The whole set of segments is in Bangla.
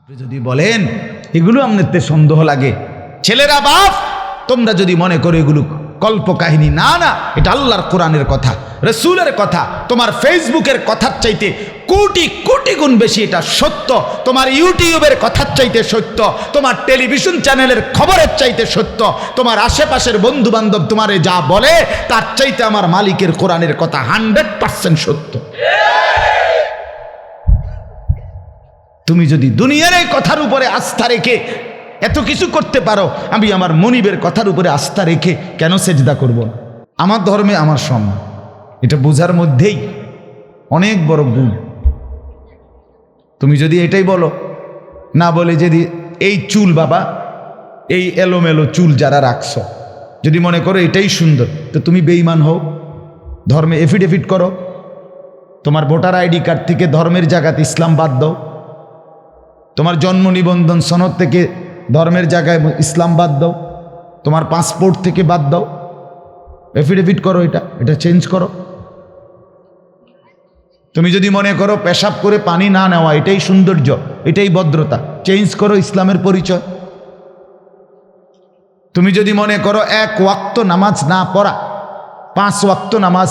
যদি বলেন এগুলো আপনাদের সন্দেহ লাগে, ছেলেরা বাপ তোমরা যদি মনে করো এগুলো কল্প কাহিনী, না না, এটা আল্লাহর কোরআনের কথা, রসুলের কথা, তোমার ফেসবুকের কথার চাইতে কোটি কোটি গুণ বেশি এটা সত্য, তোমার ইউটিউবের কথার চাইতে সত্য, তোমার টেলিভিশন চ্যানেলের খবরের চাইতে সত্য, তোমার আশেপাশের বন্ধু বান্ধব তোমারে যা বলে তার চাইতে আমার মালিকের কোরআনের কথা 100% সত্য। তুমি যদি দুনিয়ার এই কথার উপরে আস্থা রেখে এত কিছু করতে পারো, আমি আমার মনিবের কথার উপরে আস্থা রেখে কেন সেজদা করব না? আমার ধর্মে আমার সম্মান, এটা বোঝার মধ্যেই অনেক বড় গুণ। তুমি যদি এটাই বলো, না বলে যদি এই চুল বাবা, এই এলোমেলো চুল যারা রাখছো, যদি মনে করো এটাই সুন্দর, তো তুমি বেঈমান হও, ধর্মে এফিডেভিট করো, তোমার ভোটার আইডি কার্ড থেকে ধর্মের জায়গাতে ইসলাম বাদ দাও, তোমার জন্ম নিবন্ধন সনদ থেকে ধর্মের জায়গায় ইসলাম বাদ দাও, তোমার পাসপোর্ট থেকে বাদ দাও, এফিডেভিট করো, এটা চেঞ্জ করো। তুমি যদি মনে করো পেশাব করে পানি না নেওয়া এটাই সৌন্দর্য, এটাই ভদ্রতা, চেঞ্জ করো ইসলামের পরিচয়। তুমি যদি মনে করো এক ওয়াক্ত নামাজ না পড়া, 5 ওয়াক্ত নামাজ,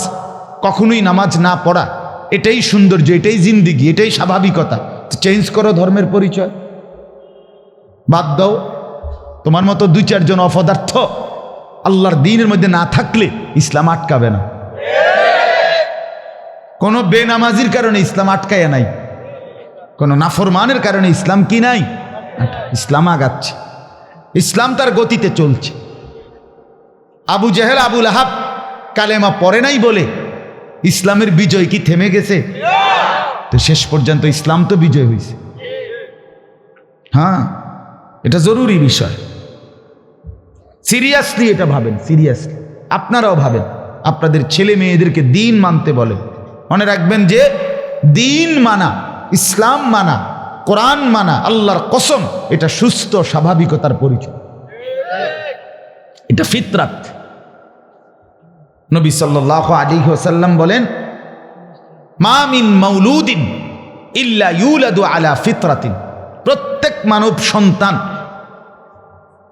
কখনোই নামাজ না পড়া এটাই সৌন্দর্য, এটাই জিন্দিগি, এটাই স্বাভাবিকতা, চেঞ্জ করো ধর্মের পরিচয়, বাদ দাও। তোমার মতো 2-4 জন অপদার্থ আল্লাহর দ্বীনের মধ্যে না থাকলে ইসলাম আটকাবে না। কোনো বেনামাজির কারণে ইসলাম আটকায় নাই, কোনো নাফরমানের কারণে ইসলাম কি নাই, ইসলাম আগাচ্ছে, ইসলাম তার গতিতে চলছে। আবু জেহেল আবু লাহাব কালেমা পড়ে নাই বলে ইসলামের বিজয় কি থেমে গেছে? তো শেষ পর্যন্ত ইসলাম তো বিজয় হয়েছে। হ্যাঁ, এটা জরুরি বিষয়, সিরিয়াসলি এটা ভাবেন, সিরিয়াসলি আপনারাও ভাবেন, আপনাদের ছেলে মেয়েদেরকে দিন মানতে বলেন। মনে রাখবেন যে দিন মানা, ইসলাম মানা, কোরআন মানা, আল্লাহর কসম, এটা সুস্থ স্বাভাবিকতার পরিচয়, এটা ফিতরাত। নবী সাল্লাল্লাহু আলাইহি ওয়াসাল্লাম বলেন, মা মিন মাউলুদিন ইল্লা ইউলাদু আলা ফিতরাতিন, প্রত্যেক মানব সন্তান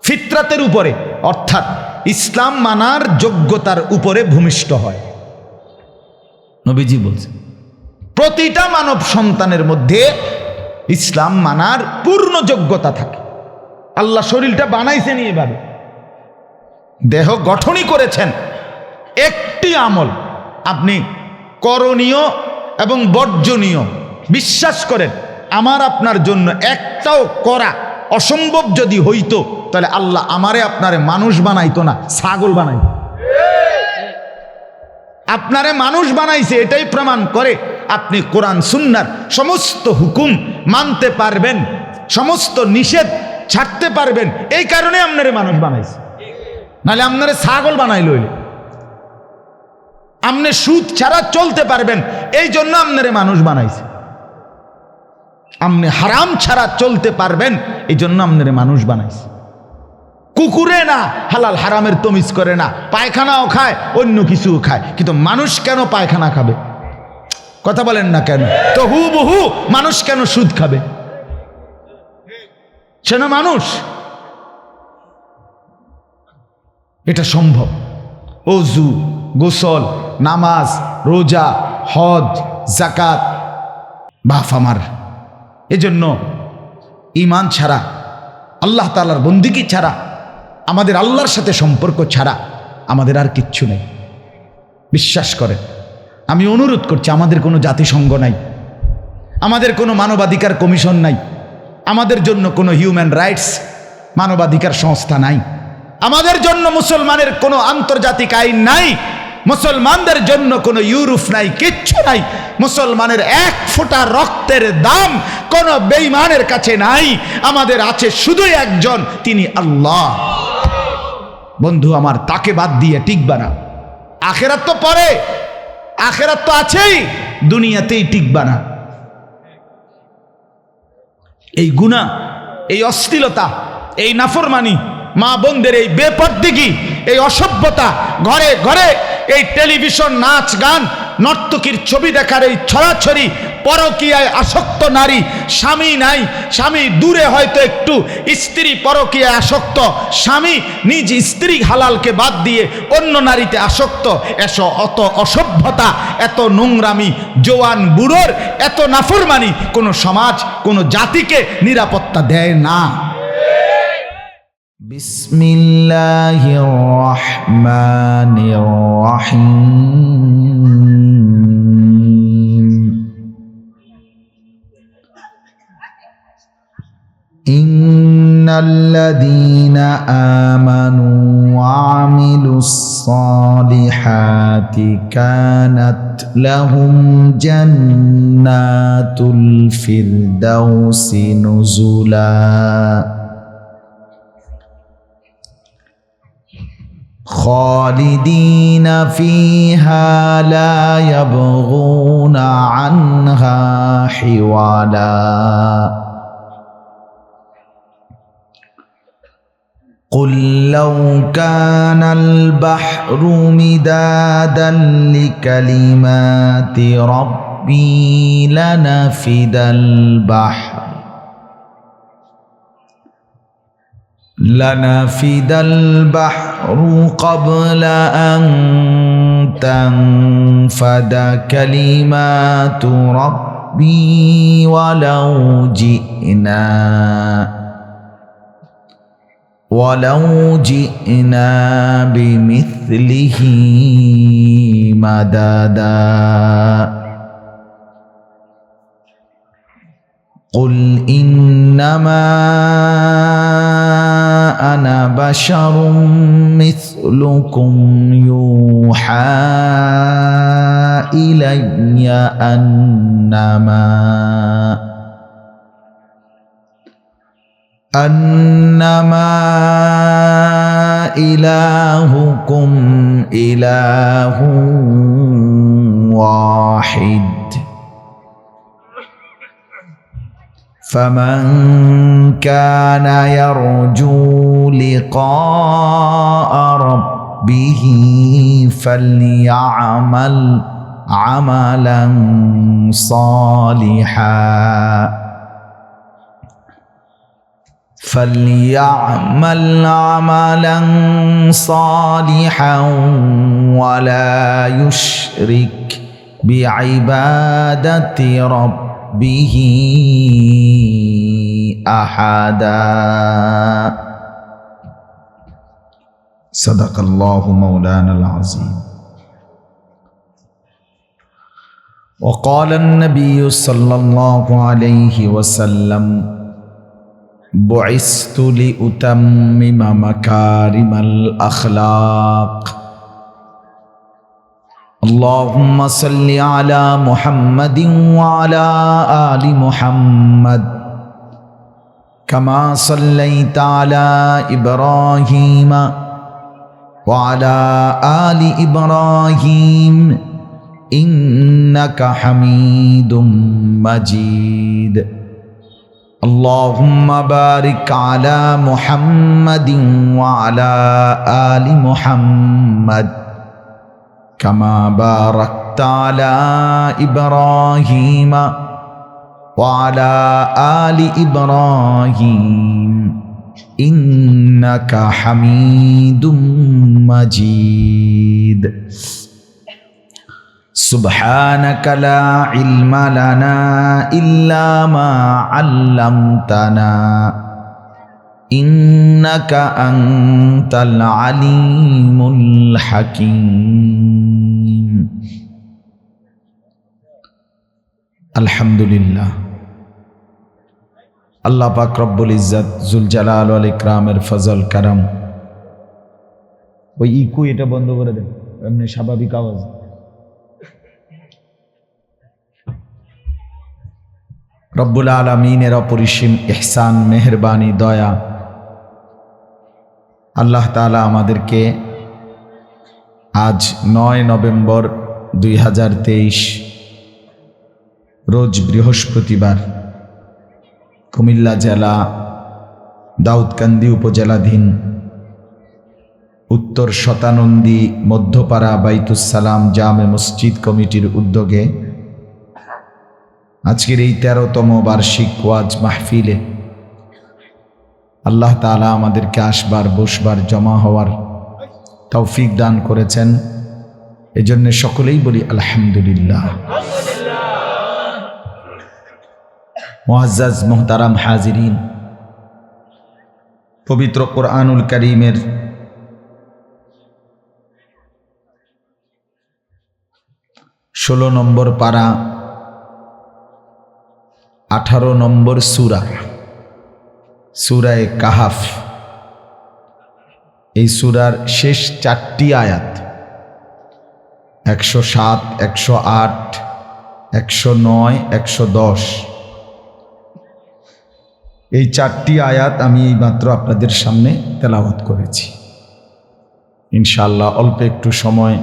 ফিতরাতের উপরে অর্থাৎ ইসলাম মানার যোগ্যতার উপরে ভূমিষ্ঠ হয়। নবীজি বলছেন প্রতিটা মানব সন্তানের মধ্যে ইসলাম মানার পূর্ণ যোগ্যতা থাকে। আল্লাহ শরীরটা বানাইছেন এভাবে, দেহ গঠনই করেছেন। একটি আমল আপনি করণীয় এবং বর্জনীয় বিশ্বাস করেন, আমার আপনার জন্য একটাও করা অসম্ভব যদি হইতো, তাহলে আল্লাহ আমারে আপনারে মানুষ বানাইতো না, ছাগল বানাইতো। আপনারে মানুষ বানাইছে, এটাই প্রমাণ করে আপনি কোরআন সুন্নাহর সমস্ত হুকুম মানতে পারবেন, সমস্ত নিষেধ ছাড়তে পারবেন, এই কারণে আপনারে মানুষ বানাইছে, নাহলে আপনারে ছাগল বানাইল। আপনি সুদ ছাড়া চলতে পারবেন, এই জন্য আপনারে মানুষ বানাইছে। আপনি হারাম ছাড়া চলতে পারবেন, এই জন্য আপনারে মানুষ বানাইছে। কুকুরে না হালাল হারামের তমিজ করে না, পায়খানাও খায়, অন্য কিছুও খায়, কিন্তু মানুষ কেন পায়খানা খাবে? কথা বলেন না কেন? তো হুবহু মানুষ কেন সুদ খাবে? সে না মানুষ। এটা সম্ভব। ওযু, গোসল, নামাজ, রোজা, হজ, যাকাত, বাপ আমার। এজন্য ঈমান ছাড়া, আল্লাহ তাআলার বন্দেগী ছাড়া, আমাদের আল্লাহর সাথে সম্পর্ক ছাড়া আমাদের আর কিচ্ছু নেই। বিশ্বাস করেন, আমি অনুরোধ করছি, আমাদের কোনো জাতিসংঘ নাই, আমাদের কোনো মানবাধিকার কমিশন নাই, আমাদের জন্য কোনো হিউম্যান রাইটস মানবাধিকার সংস্থা নাই, আমাদের জন্য মুসলমানের কোনো আন্তর্জাতিক আইন নাই, মুসলমানদের জন্য কোনো ইউরোপ নাই, কিচ্ছু নাই। মুসলমানের 1 ফোঁটা রক্তের দাম কোন বেঈমানের কাছে নাই। আমাদের আছে শুধুই একজন, তিনি আল্লাহ। বন্ধু আমার, তাকে বাদ দিয়ে টিকবা না। আখেরাত তো পরে, আখেরাত তো আছেই, দুনিয়াতেই টিকবা না। এই গুনাহ, এই অশ্লীলতা, এই নাফরমানি, মা বোনদের এই বেপরদিগি, এই অসভ্যতা, ঘরে ঘরে এই টেলিভিশন, নাচ গান, নর্তকীর ছবি দেখার এই ছড়াছড়ি, পরকীয়ায় আসক্ত নারী, স্বামী নাই, স্বামী দূরে হয়তো একটু, স্ত্রী পরকীয়ায় আসক্ত, স্বামী নিজ স্ত্রী হালালকে বাদ দিয়ে অন্য নারীতে আসক্ত। অত অসভ্যতা, এত নোংরামি, জোয়ান বুড়োর এত নাফরমানি কোনো সমাজ, কোনো জাতিকে নিরাপত্তা দেয় না। বিসমিল্লাহির রহমানির রহিম। ইন্নাল্লাযীনা আমানু ওয়া আমিলুস সালিহাতি কানাত লাহুম জান্নাতুল ফিরদাউসি নুজুলা خالدين فيها لا يبغون عنها حولا قل لو كان البحر مدادا لكلمات ربي لنفد البحر قبل أن تنفد كلمات ربي ولو جئنا بمثله مددا قل إنما أنا بشر مثلكم يوحى إلي أنما إلهكم إله واحد فمن كان يرجو لقاء ربه فليعمل عملا صالحا ولا يشرك بعبادة ربه أحدا صدق الله مولانا العظيم. وقال النبي صلى الله عليه وسلم بعثت لأتمم مكارم الأخلاق اللهم صل على محمد وعلى آل محمد كما صليت على إبراهيم وعلى آل إبراهيم إنك حميد مجيد اللهم بارك على محمد وعلى آل محمد كما باركت على إبراهيم وعلى آل إبراهيم إنك حميد مجيد سبحانك لا علم لنا إلا ما علمتنا إنك أنت العليم الحكيم الحمد لله আল্লাহ পাক রব্বুল ইজ্জত জুল জালাল ওয়াল ইকরামের ফজল কারাম। ওই ইকু এটা বন্ধ করে দেন, এমনি স্বাভাবিক আওয়াজ। রব্বুল আলামিনের অপরিসীম ইহসান, মেহেরবানি, দয়া, আল্লাহ তাআলা আমাদেরকে আজ 9 নভেম্বর 2023 রোজ বৃহস্পতিবার কুমিল্লা জেলা দাউদকান্দি উপজেলাধীন উত্তর শতানন্দী মধ্যপাড়া বাইতুস সালাম জামে মসজিদ কমিটির উদ্যোগে আজকের এই 13তম বার্ষিক ওয়াজ মাহফিলে আল্লাহ তাআলা আমাদেরকে আসবার বসবার জমা হওয়ার তৌফিক দান করেছেন। এজন্য সকলেই বলি আলহামদুলিল্লাহ। মুআজ্জাজ মুহতারাম হাজিরিন, পবিত্র কোরআনুল কারীমের 16 নম্বর পারা 18 নম্বর সূরায়ে কাহাফ, এই সূরার শেষ 4টি আয়াত 107, 108, 109, 110, এই 4টি আয়াত আমি এইমাত্র আপনাদের সামনে তেলাওয়াত করেছি। ইনশাআল্লাহ অল্প একটু সময়,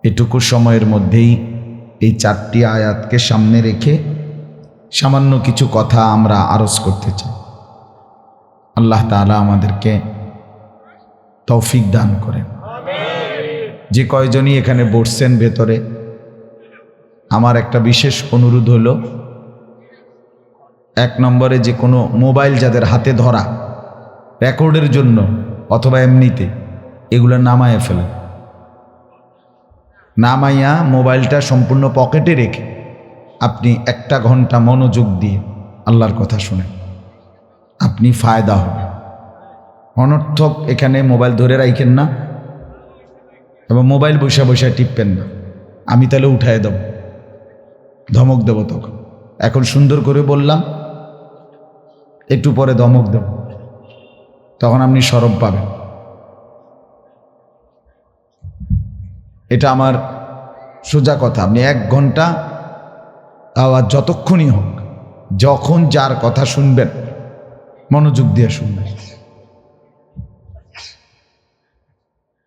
এটুকু সময়ের মধ্যেই এই 4টি আয়াতকে সামনে রেখে সামান্য কিছু কথা আমরা আরজ করতে চাই। আল্লাহ তাআলা আমাদেরকে তৌফিক দান করেন। যে কয়জনই এখানে বসছেন ভেতরে, আমার একটা বিশেষ অনুরোধ হলো, 1 নম্বরে যে কোনো মোবাইল যাদের হাতে ধরা রেকর্ডের জন্য অথবা এমনিতে, এগুলো নামায়ে ফেলেন। নামাইয়া মোবাইলটা সম্পূর্ণ পকেটে রেখে আপনি 1 ঘন্টা মনোযোগ দিয়ে আল্লাহর কথা শুনেন, আপনি ফায়দা হবে। অনর্থক এখানে মোবাইল ধরে রাখেন না এবং মোবাইল বসে বসে টিপবেন না। আমি তাহলে উঠায় দেব, ধমক দেব। তখন এখন সুন্দর করে বললাম, একটু পরে ধমক দেব, তখন আপনি সরব পাবেন। এটা আমার সোজা কথা। আপনি 1 ঘন্টা আওয়াজ যতক্ষণই হোক, যখন যার কথা শুনবেন মনোযোগ দিয়ে শুনবেন।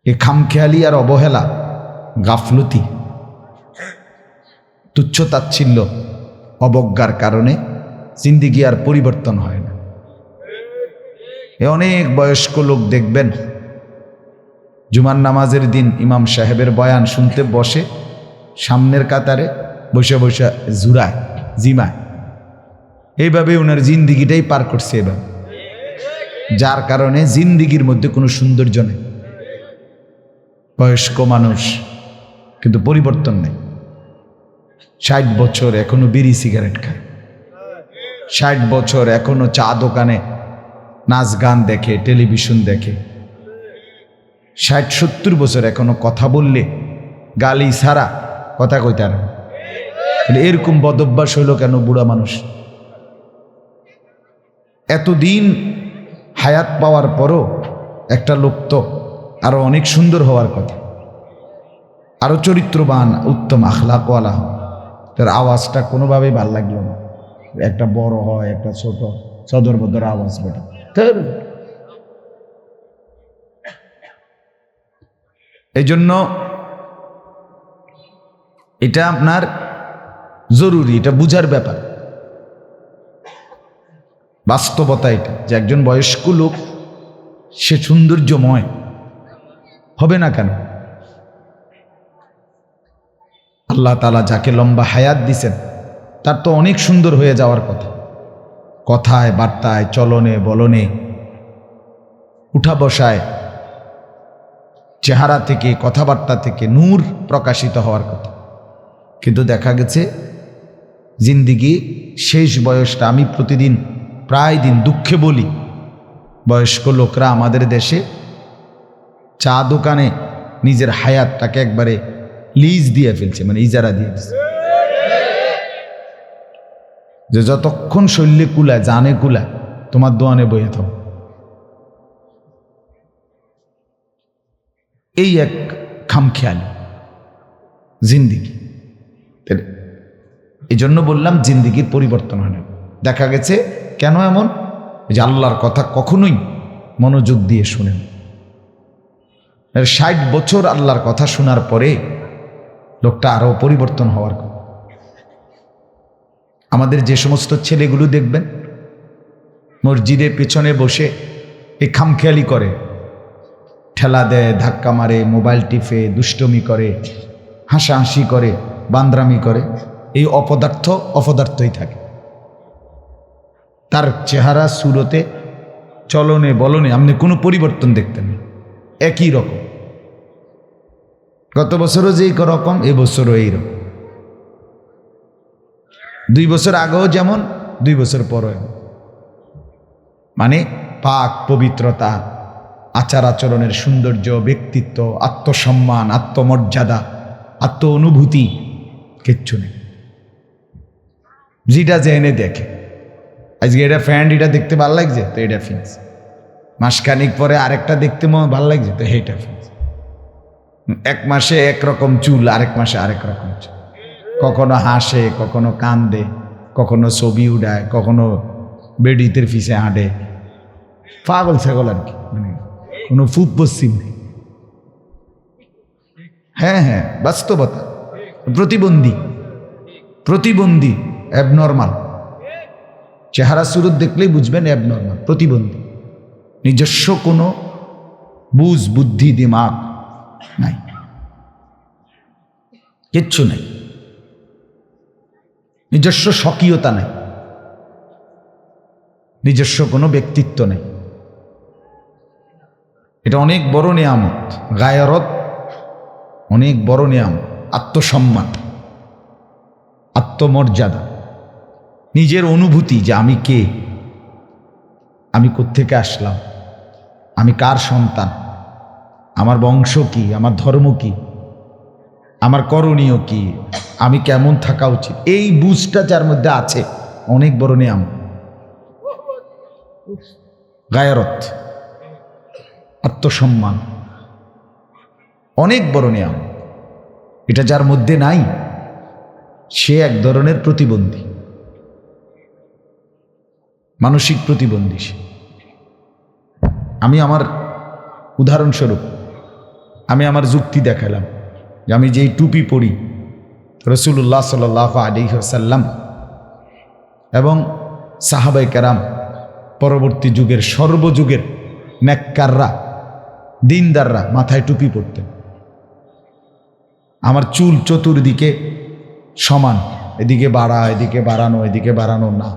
এ খামখেয়ালি আর অবহেলা, গাফলতি, তুচ্ছতাচ্ছিল্য, অবজ্ঞার কারণে জিন্দিগি আর পরিবর্তন হয় না। এ অনেক বয়স্ক লোক দেখবেন জুমার নামাজের দিন ইমাম সাহেবের বয়ান শুনতে বসে, সামনের কাতারে বসে বসে জুরায়, জিমায়। এইভাবে ওনার জিন্দিগিটাই পার করছে এবার, যার কারণে জিন্দিগির মধ্যে কোনো সৌন্দর্য নেই। বয়স্ক মানুষ কিন্তু পরিবর্তন নেই। 60 বছর এখনো বিড়ি সিগারেট খায়, 60 বছর এখনো চা দোকানে নাচ গান দেখে, টেলিভিশন দেখে, 60-70 বছর এখনো কথা বললে গালি ছাড়া কথা কইতে পারে। এরকম বদভ্যাস হইল কেন বুড়া মানুষ? এতদিন হায়াত পাওয়ার পরও একটা লোক তো আরো অনেক সুন্দর হওয়ার কথা, আরো চরিত্রবান, উত্তম আখলাকওয়ালা হয়। তার আওয়াজটা কোনোভাবেই ভাল লাগলো না। একটা বড় হয়, একটা ছোট, সদর বদর আওয়াজ বেটা। এই জন্য এটা আপনার জরুরি, এটা বুঝার ব্যাপার, বাস্তবতা এটা, যে একজন বয়স্ক লোক সে সৌন্দর্যময় হবে না কেন? আল্লাহ তাআলা যাকে লম্বা হায়াত দিছেন তার তো অনেক সুন্দর হয়ে যাওয়ার কথা। কথায় বার্তায়, চলনে বলনে, উঠা বসায়, চেহারা থেকে, কথাবার্তা থেকে নূর প্রকাশিত হওয়ার কথা। কিন্তু দেখা গেছে জিন্দিগি শেষ বয়সটা, আমি প্রতিদিন প্রায় দিন দুঃখে বলি, বয়স্ক লোকরা আমাদের দেশে চা দোকানে নিজের হায়াতটাকে একবারে লিজ দিয়ে ফেলছে, মানে ইজারা দিয়ে ফেলছে, যে যতক্ষণ শৈল্যে কুলায়, জানে কুলায়, তোমার দোয়ানে বইয়ে থাকো। এই এক খামখেয়ালি জিন্দিগি। এই জন্য বললাম জিন্দিগির পরিবর্তন হয় না। দেখা গেছে কেন এমন, যে আল্লাহর কথা কখনোই মনোযোগ দিয়ে শুনেন। 60 বছর আল্লাহর কথা শোনার পরে লোকটা আরো পরিবর্তন হওয়ার কথা। আমাদের যে সমস্ত ছেলেগুলো দেখবেন মসজিদের পেছনে বসে এই খামখেয়ালি করে, ঠেলা দেয়, ধাক্কা মারে, মোবাইল টিপে, দুষ্টমি করে, হাসাহাসি করে, বান্দরামি করে, এই অপদার্থ অপদার্থই থাকে। তার চেহারা সুরতে চলনে বলনে আপনি কোনো পরিবর্তন দেখতেন না, একই রকম। গত বছরও যেই রকম এবছরও এইরকম, 2 বছর আগেও যেমন 2 বছর পরও এমন। মানে পাক পবিত্রতা, আচার আচরণের সৌন্দর্য, ব্যক্তিত্ব, আত্মসম্মান, আত্মমর্যাদা, আত্ম অনুভূতি কিচ্ছু নেই। যেটা জেনে দেখে আজকে এটা ফ্যান্ড, এটা দেখতে ভালো লাগছে তো এটা ফিন্স, মাসখানিক পরে আরেকটা দেখতে ভালো লাগছে তো এটা ফিন্স। 1 মাসে একরকম চুল, আরেক মাসে আরেক রকম চুল, কখনো হাসে, কখনো কান্দে, কখনো ছবি উড়ায়, কখনো বেডিতের ফিসে হাঁটে, পাগল ছাগল আর কি, মানে কোনো ফুপ পশ্চিম নেই। হ্যাঁ হ্যাঁ, বাস্তবতা। প্রতিবন্ধী, প্রতিবন্ধী, অ্যাবনর্মাল। চেহারা সুরত দেখলেই বুঝবেন অ্যাবনর্মাল, প্রতিবন্ধী। নিজস্ব কোনো বুঝ, বুদ্ধি, দিমাগ নাই, কিচ্ছু নাই, নিজস্ব স্বকীয়তা নাই, নিজস্ব কোনো ব্যক্তিত্ব নেই। এটা অনেক বড় নিয়ামত, গায়রত অনেক বড় নিয়ামত। আত্মসম্মান, আত্মমর্যাদা, নিজের অনুভূতি যে আমি কে, আমি কোত্থেকে আসলাম, আমি কার সন্তান, আমার বংশ কি, আমার ধর্ম কি, আমার করণীয় কি, আমি কেমন থাকা উচিত, এই বুঝটা যার মধ্যে আছে অনেক বড় নিয়ামত। গায়রত, আত্মসম্মান অনেক বড় নিয়ামত। এটা যার মধ্যে নাই সে এক ধরনের প্রতিবন্ধী, মানসিক প্রতিবন্ধী সে। আমি আমার উদাহরণস্বরূপ আমি আমার যুক্তি দেখালাম যে আমি যেই টুপি পরি, রাসূলুল্লাহ সাল্লাল্লাহু আলাইহি ওয়াসাল্লাম এবং সাহাবায়ে কেরাম, পরবর্তী যুগের সর্বযুগের নেককাররা, দিনদাররা মাথায় টুপি পরতেন। আমার চুল চতুর্দিকে সমান, এদিকে বাড়া, এদিকে বাড়ানো, এদিকে বাড়ানো না।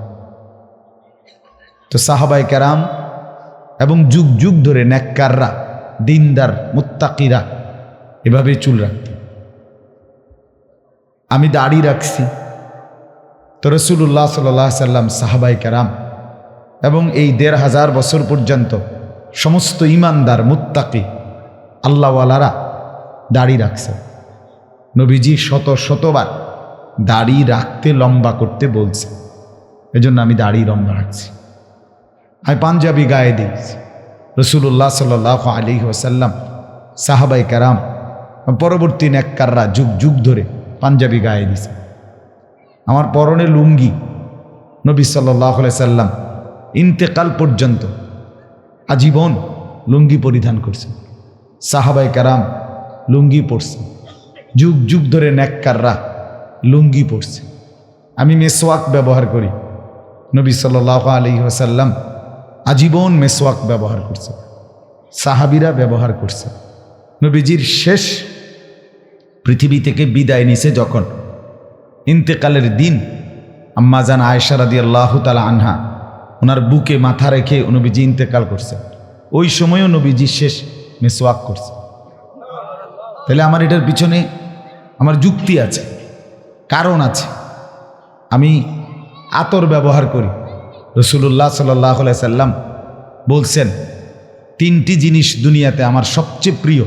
তো সাহাবায়ে কেরাম এবং যুগ যুগ ধরে নেককাররা, দিনদার, মুত্তাকিরা এভাবে চুল রাখতেন। আমি দাড়ি রাখছি, তো রাসূলুল্লাহ সাল্লাল্লাহু আলাইহি সাল্লাম, সাহাবায়ে কেরাম এবং এই ১৫০০ বছর পর্যন্ত সমস্ত ইমানদার, মুত্তাকি, আল্লাহওয়ালারা দাড়ি রাখছে। নবীজি শত শতবার দাড়ি রাখতে, লম্বা করতে বলছে, এজন্য আমি দাড়ি লম্বা রাখছি। আমি পাঞ্জাবি গায়ে দিয়েছি। রাসূলুল্লাহ সাল্লাল্লাহু আলাইহি ওয়াসাল্লাম, সাহাবায়ে কেরাম, পরবর্তী নেককাররা যুগ যুগ ধরে পাঞ্জাবি গায়ে দিয়েছে। আমার পরনে লুঙ্গি, নবী সাল্লাল্লাহু আলাইহি সাল্লাম ইন্তেকাল পর্যন্ত আজীবন লুঙ্গি পরিধান করছে। সাহাবায়ে কেরাম লুঙ্গি পরছে, যুগ যুগ ধরে নেককাররা লুঙ্গি পরছে। আমি মেসওয়াক ব্যবহার করি, নবী সাল্লাল্লাহু আলাইহি ওয়াসাল্লাম আজীবন মেসওয়াক ব্যবহার করছে, সাহাবীরা ব্যবহার করছে। নবীজির শেষ পৃথিবী থেকে বিদায় নিছে যখন, ইন্তেকালের দিন আম্মা জান আয়েশা রাদিয়াল্লাহু তাআলা আনহা ওনার বুকে মাথা রেখে নবীজি ইন্তেকাল করছে, ওই সময়ও নবীজি শেষ মেসওয়াক করছে। তাহলে আমার এটার পিছনে আমার যুক্তি আছে, কারণ আছে। আমি আতর ব্যবহার করি, রাসূলুল্লাহ সাল্লাল্লাহু আলাইহি সাল্লাম বলছেন 3টি জিনিস দুনিয়াতে আমার সবচেয়ে প্রিয়,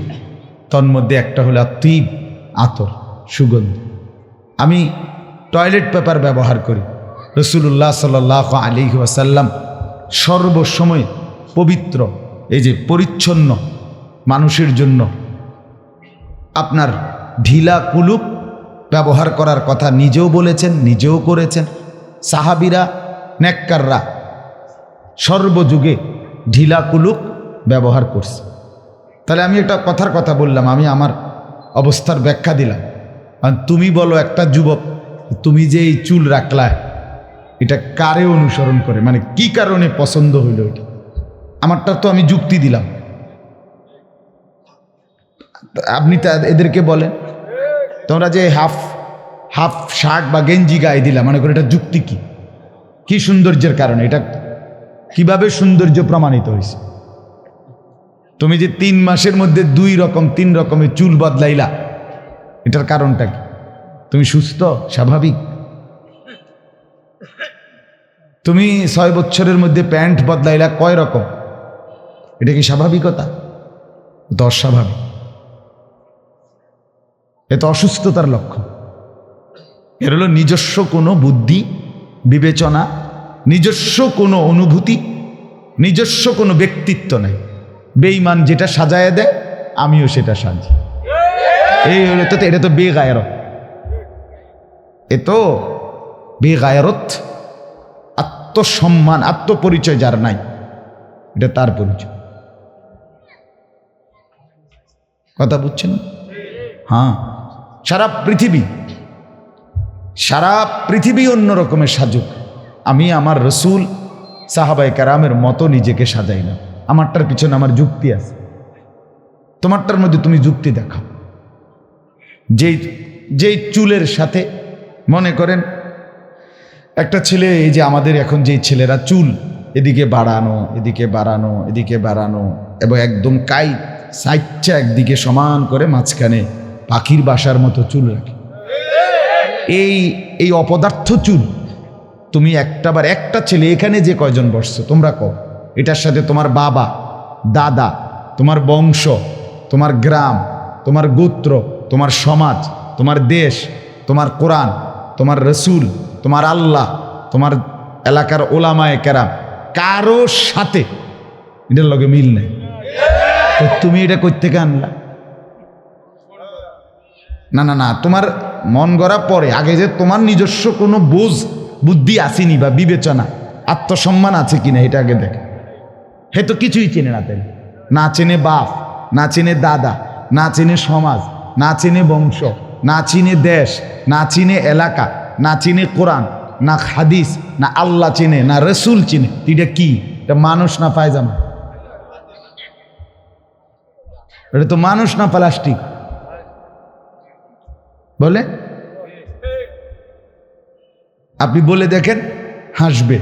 তন্মধ্যে একটা হলো আত্মীব, আতর, সুগন্ধ। আমি টয়লেট পেপার ব্যবহার করি, রাসূলুল্লাহ সাল্লাল্লাহু আলাইহি ওয়াসাল্লাম সর্বসময় পবিত্র, এই যে পরিচ্ছন্ন মানুষের জন্য আপনার ঢিলা কুলুপ ব্যবহার করার কথা নিজেও বলেছেন, নিজেও করেছেন। সাহাবীরা, নেককাররা সর্বযুগে ঢিলা কুলুপ ব্যবহার করছে। তাহলে আমি একটা কথার কথা বললাম, আমি আমার অবস্থার ব্যাখ্যা দিলাম। আর তুমি বলো একটা যুবক, তুমি যে এই চুল রাখলা এটা কারে অনুসরণ করে, মানে কি কারণে পছন্দ হইল এটা? আমারটা তো আমি যুক্তি দিলাম, আপনি তা এদেরকে বলেন তোমরা যে হাফ হাফ শার্ট বা গেঞ্জি গায়ে দিলাম, মনে করি এটা যুক্তি কি? কি সৌন্দর্যের কারণে? এটা কিভাবে সৌন্দর্য প্রমাণিত হয়েছে? তুমি যে 3 মাসের মধ্যে 3 রকমের চুল বদলাইলা, এটার কারণটা কি? তুমি সুস্থ, স্বাভাবিক? তুমি 6 বছরের মধ্যে প্যান্ট বদলাইলা কয় রকম, এটা কি স্বাভাবিকতা? তো অস্বাভাবিক, এ তো অসুস্থতার লক্ষণ। এর হলো নিজস্ব কোনো বুদ্ধি বিবেচনা, নিজস্ব কোনো অনুভূতি, নিজস্ব কোনো ব্যক্তিত্ব নাই। বেঈমান যেটা সাজায় দেয় আমিও সেটা সাজি, এই হলো তো, এটা তো বেগায়রত। এ তো বেগায়রত। আত্মসম্মান, আত্মপরিচয় যার নাই, এটা তার পরিচয়। কথা বুঝছেন? হ্যাঁ, সারা পৃথিবী অন্য রকমের সাজুক, আমি আমার রসুল সাহাবায়ে কেরামের মতো নিজেকে সাজাই না। আমারটার পিছনে আমার যুক্তি আছে, তোমারটার মধ্যে তুমি যুক্তি দেখাও। যেই চুলের সাথে, মনে করেন একটা ছেলে, এই যে আমাদের এখন যেই ছেলেরা চুল এদিকে বাড়ানো, এদিকে বাড়ানো, এদিকে বাড়ানো, এবং একদম সাইডটা একদিকে সমান করে মাঝখানে পাখির বাসার মতো চুল রাখে, এই অপদার্থ চুল, তুমি একটা ছেলে এখানে যে কয়জন বসছো তোমরা কও, এটার সাথে তোমার বাবা, দাদা, তোমার বংশ, তোমার গ্রাম, তোমার গোত্র, তোমার সমাজ, তোমার দেশ, তোমার কোরআন, তোমার রসুল, তোমার আল্লাহ, তোমার এলাকার ওলামায়ে কেরাম, কারোর সাথে এটার লগে মিল নেই। তো তুমি এটা কই থেকে আনলা? না, তোমার মন গড়া পরে, আগে যে তোমার নিজস্ব কোনো বুদ্ধি আসেনি বা বিবেচনা, আত্মসম্মান আছে কিনা এটা আগে দেখে। হে তো কিছুই চেনে না, তাই না চেনে বাপ, না চেনে দাদা, না চেনে সমাজ, না চেনে বংশ, না চিনে দেশ, না চিনে এলাকা, না চিনে কোরআন, না হাদিস, না আল্লাহ চিনে, না রসুল চিনে। এটা কি? এটা মানুষ না পায়জামা? এটা তো মানুষ না প্লাস্টিক? বলে আপনি বলে দেখেন, হাসবে।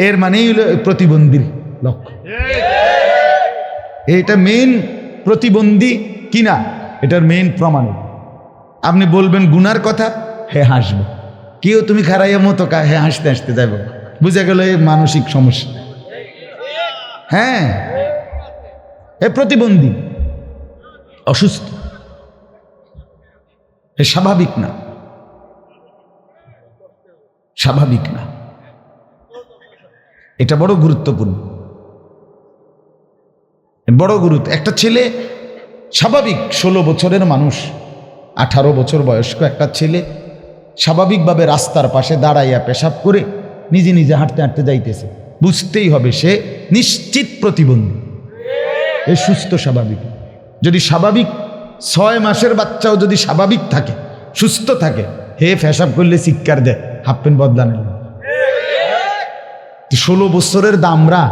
এর মানেই হলো প্রতিবন্ধীর লক্ষ্য। এটা মেইন প্রতিবন্ধী কিনা এটার মেইন প্রমাণ। আপনি বলবেন গুনার কথা, হে হাসবে। কেউ তুমি খারাইয়া মতো হে হাসতে হাসতে যাইব, বুঝে গেল এই মানসিক সমস্যা। হ্যাঁ, এ প্রতিবন্ধী, অসুস্থ, এ স্বাভাবিক না, স্বাভাবিক না। এটা বড় গুরুত্বপূর্ণ, বড় গুরুত্ব। একটা ছেলে স্বাভাবিক 16 বছরের মানুষ, 18 বছর বয়স্ক একটা ছেলে স্বাভাবিকভাবে রাস্তার পাশে দাঁড়াইয়া পেশাব করে নিজে নিজে হাঁটতে হাঁটতে যাইতেছে, বুঝতেই হবে সে নিশ্চিত প্রতিবন্ধী। এ সুস্থ স্বাভাবিক। যদি স্বাভাবিক 6 মাসের বাচ্চাও যদি স্বাভাবিক থাকে, সুস্থ থাকে, হে পেশাব করলে চিৎকার দেয়, হাফ প্যান্ট বদলানো। 16 বছরের দামরা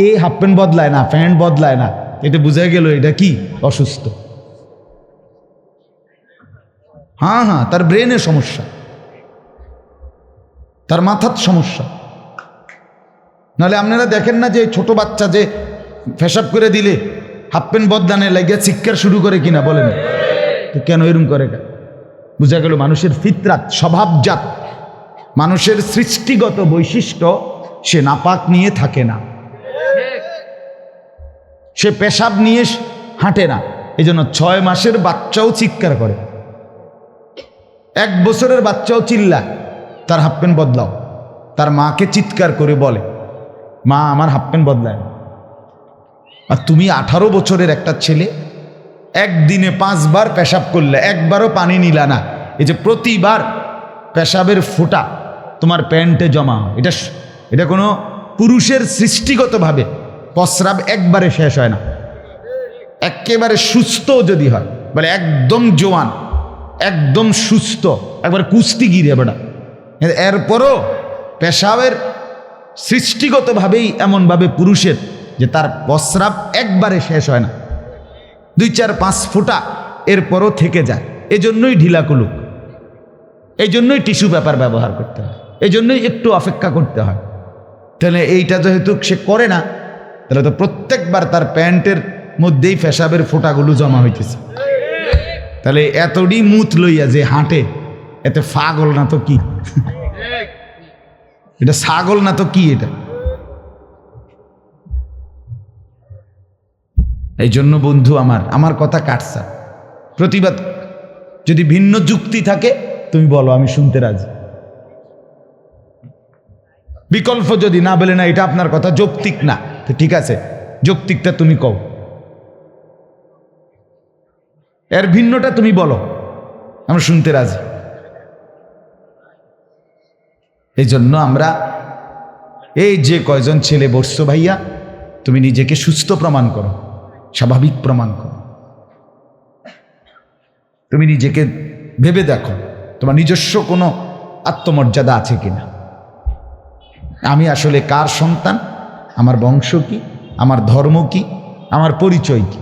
এ হাফ প্যান্ট বদলায় না, প্যান্ট বদলায় না, এটা বোঝা গেল এটা কি? অসুস্থ। হ্যাঁ, তার ব্রেনের সমস্যা, তার মাথার সমস্যা। নাহলে আপনারা দেখেন না যে ছোট বাচ্চা যে পেশাব করে দিলে হাফ প্যান্ট বদলানে লাগিয়া চিৎকার শুরু করে কিনা? বলেন তো কেন এরম করে? বোঝা গেল মানুষের ফিতরাত, স্বভাবজাত, মানুষের সৃষ্টিগত বৈশিষ্ট্য, সে নাপাক নিয়ে থাকে না, সে পেশাব নিয়ে হাঁটে না। এই জন্য 6 মাসের বাচ্চাও চিৎকার করে, 1 বছরের বাচ্চাও চিল্লায় তার হাফ প্যান্ট বদলাও। তার মাকে চিৎকার করে বলে, মা আমার হাফ প্যান্ট বদলায়। আর তুমি 18 বছরের একটা ছেলে, একদিনে 5 বার পেশাব করলে, একবারও পানি নিলা না, এই যে প্রতিবার পেশাবের ফোঁটা তোমার প্যান্টে জমা, এটা কোনো পুরুষের সৃষ্টিগতভাবে প্রস্রাব একবারে শেষ হয় না। একেবারে সুস্থ যদি হয়, বলে একদম জোয়ান, একদম সুস্থ, একবারে কুস্তিগির বেটা, এরপরও পেশাবের সৃষ্টিগতভাবেই এমনভাবে পুরুষের যে তার প্রস্রাব একবারে শেষ হয় না, 2, 4, 5 ফোঁটা এরপরও থেকে যায়। এজন্যই ঢিলাকুলুক। এই জন্যই টিস্যু পেপার ব্যবহার করতে হয়, এই জন্যই একটু অপেক্ষা করতে হয়। তাহলে এইটা যেহেতু সে করে না, তাহলে তো প্রত্যেকবার তার প্যান্টের মধ্যেই পেশাবের ফোঁটাগুলো জমা হইতেছে। তাহলে এতডি মুত লইয়া যে হাঁটে, এতে পাগল না তো কি? এটা ছাগল না তো কি? এটা এই জন্য বন্ধু আমার কথা কাটছা। প্রতিবাদ যদি ভিন্ন যুক্তি থাকে তুমি বলো, আমি শুনতে রাজি। বিকল্প যদি না বলে না এটা আপনার কথা যৌক্তিক না, তো ঠিক আছে, যৌক্তিকটা তুমি কও, এর ভিন্নটা তুমি বলো, আমরা শুনতে রাজি। এই জন্য আমরা এই যে কয়জন ছেলে বসছো ভাইয়া, তুমি নিজেকে সুস্থ প্রমাণ করো, স্বাভাবিক প্রমাণ করো। তুমি নিজেকে ভেবে দেখো তোমার নিজস্ব কোনো আত্মমর্যাদা আছে কিনা। আমি আসলে কার সন্তান, আমার বংশ কি, আমার ধর্ম কি, আমার পরিচয় কি।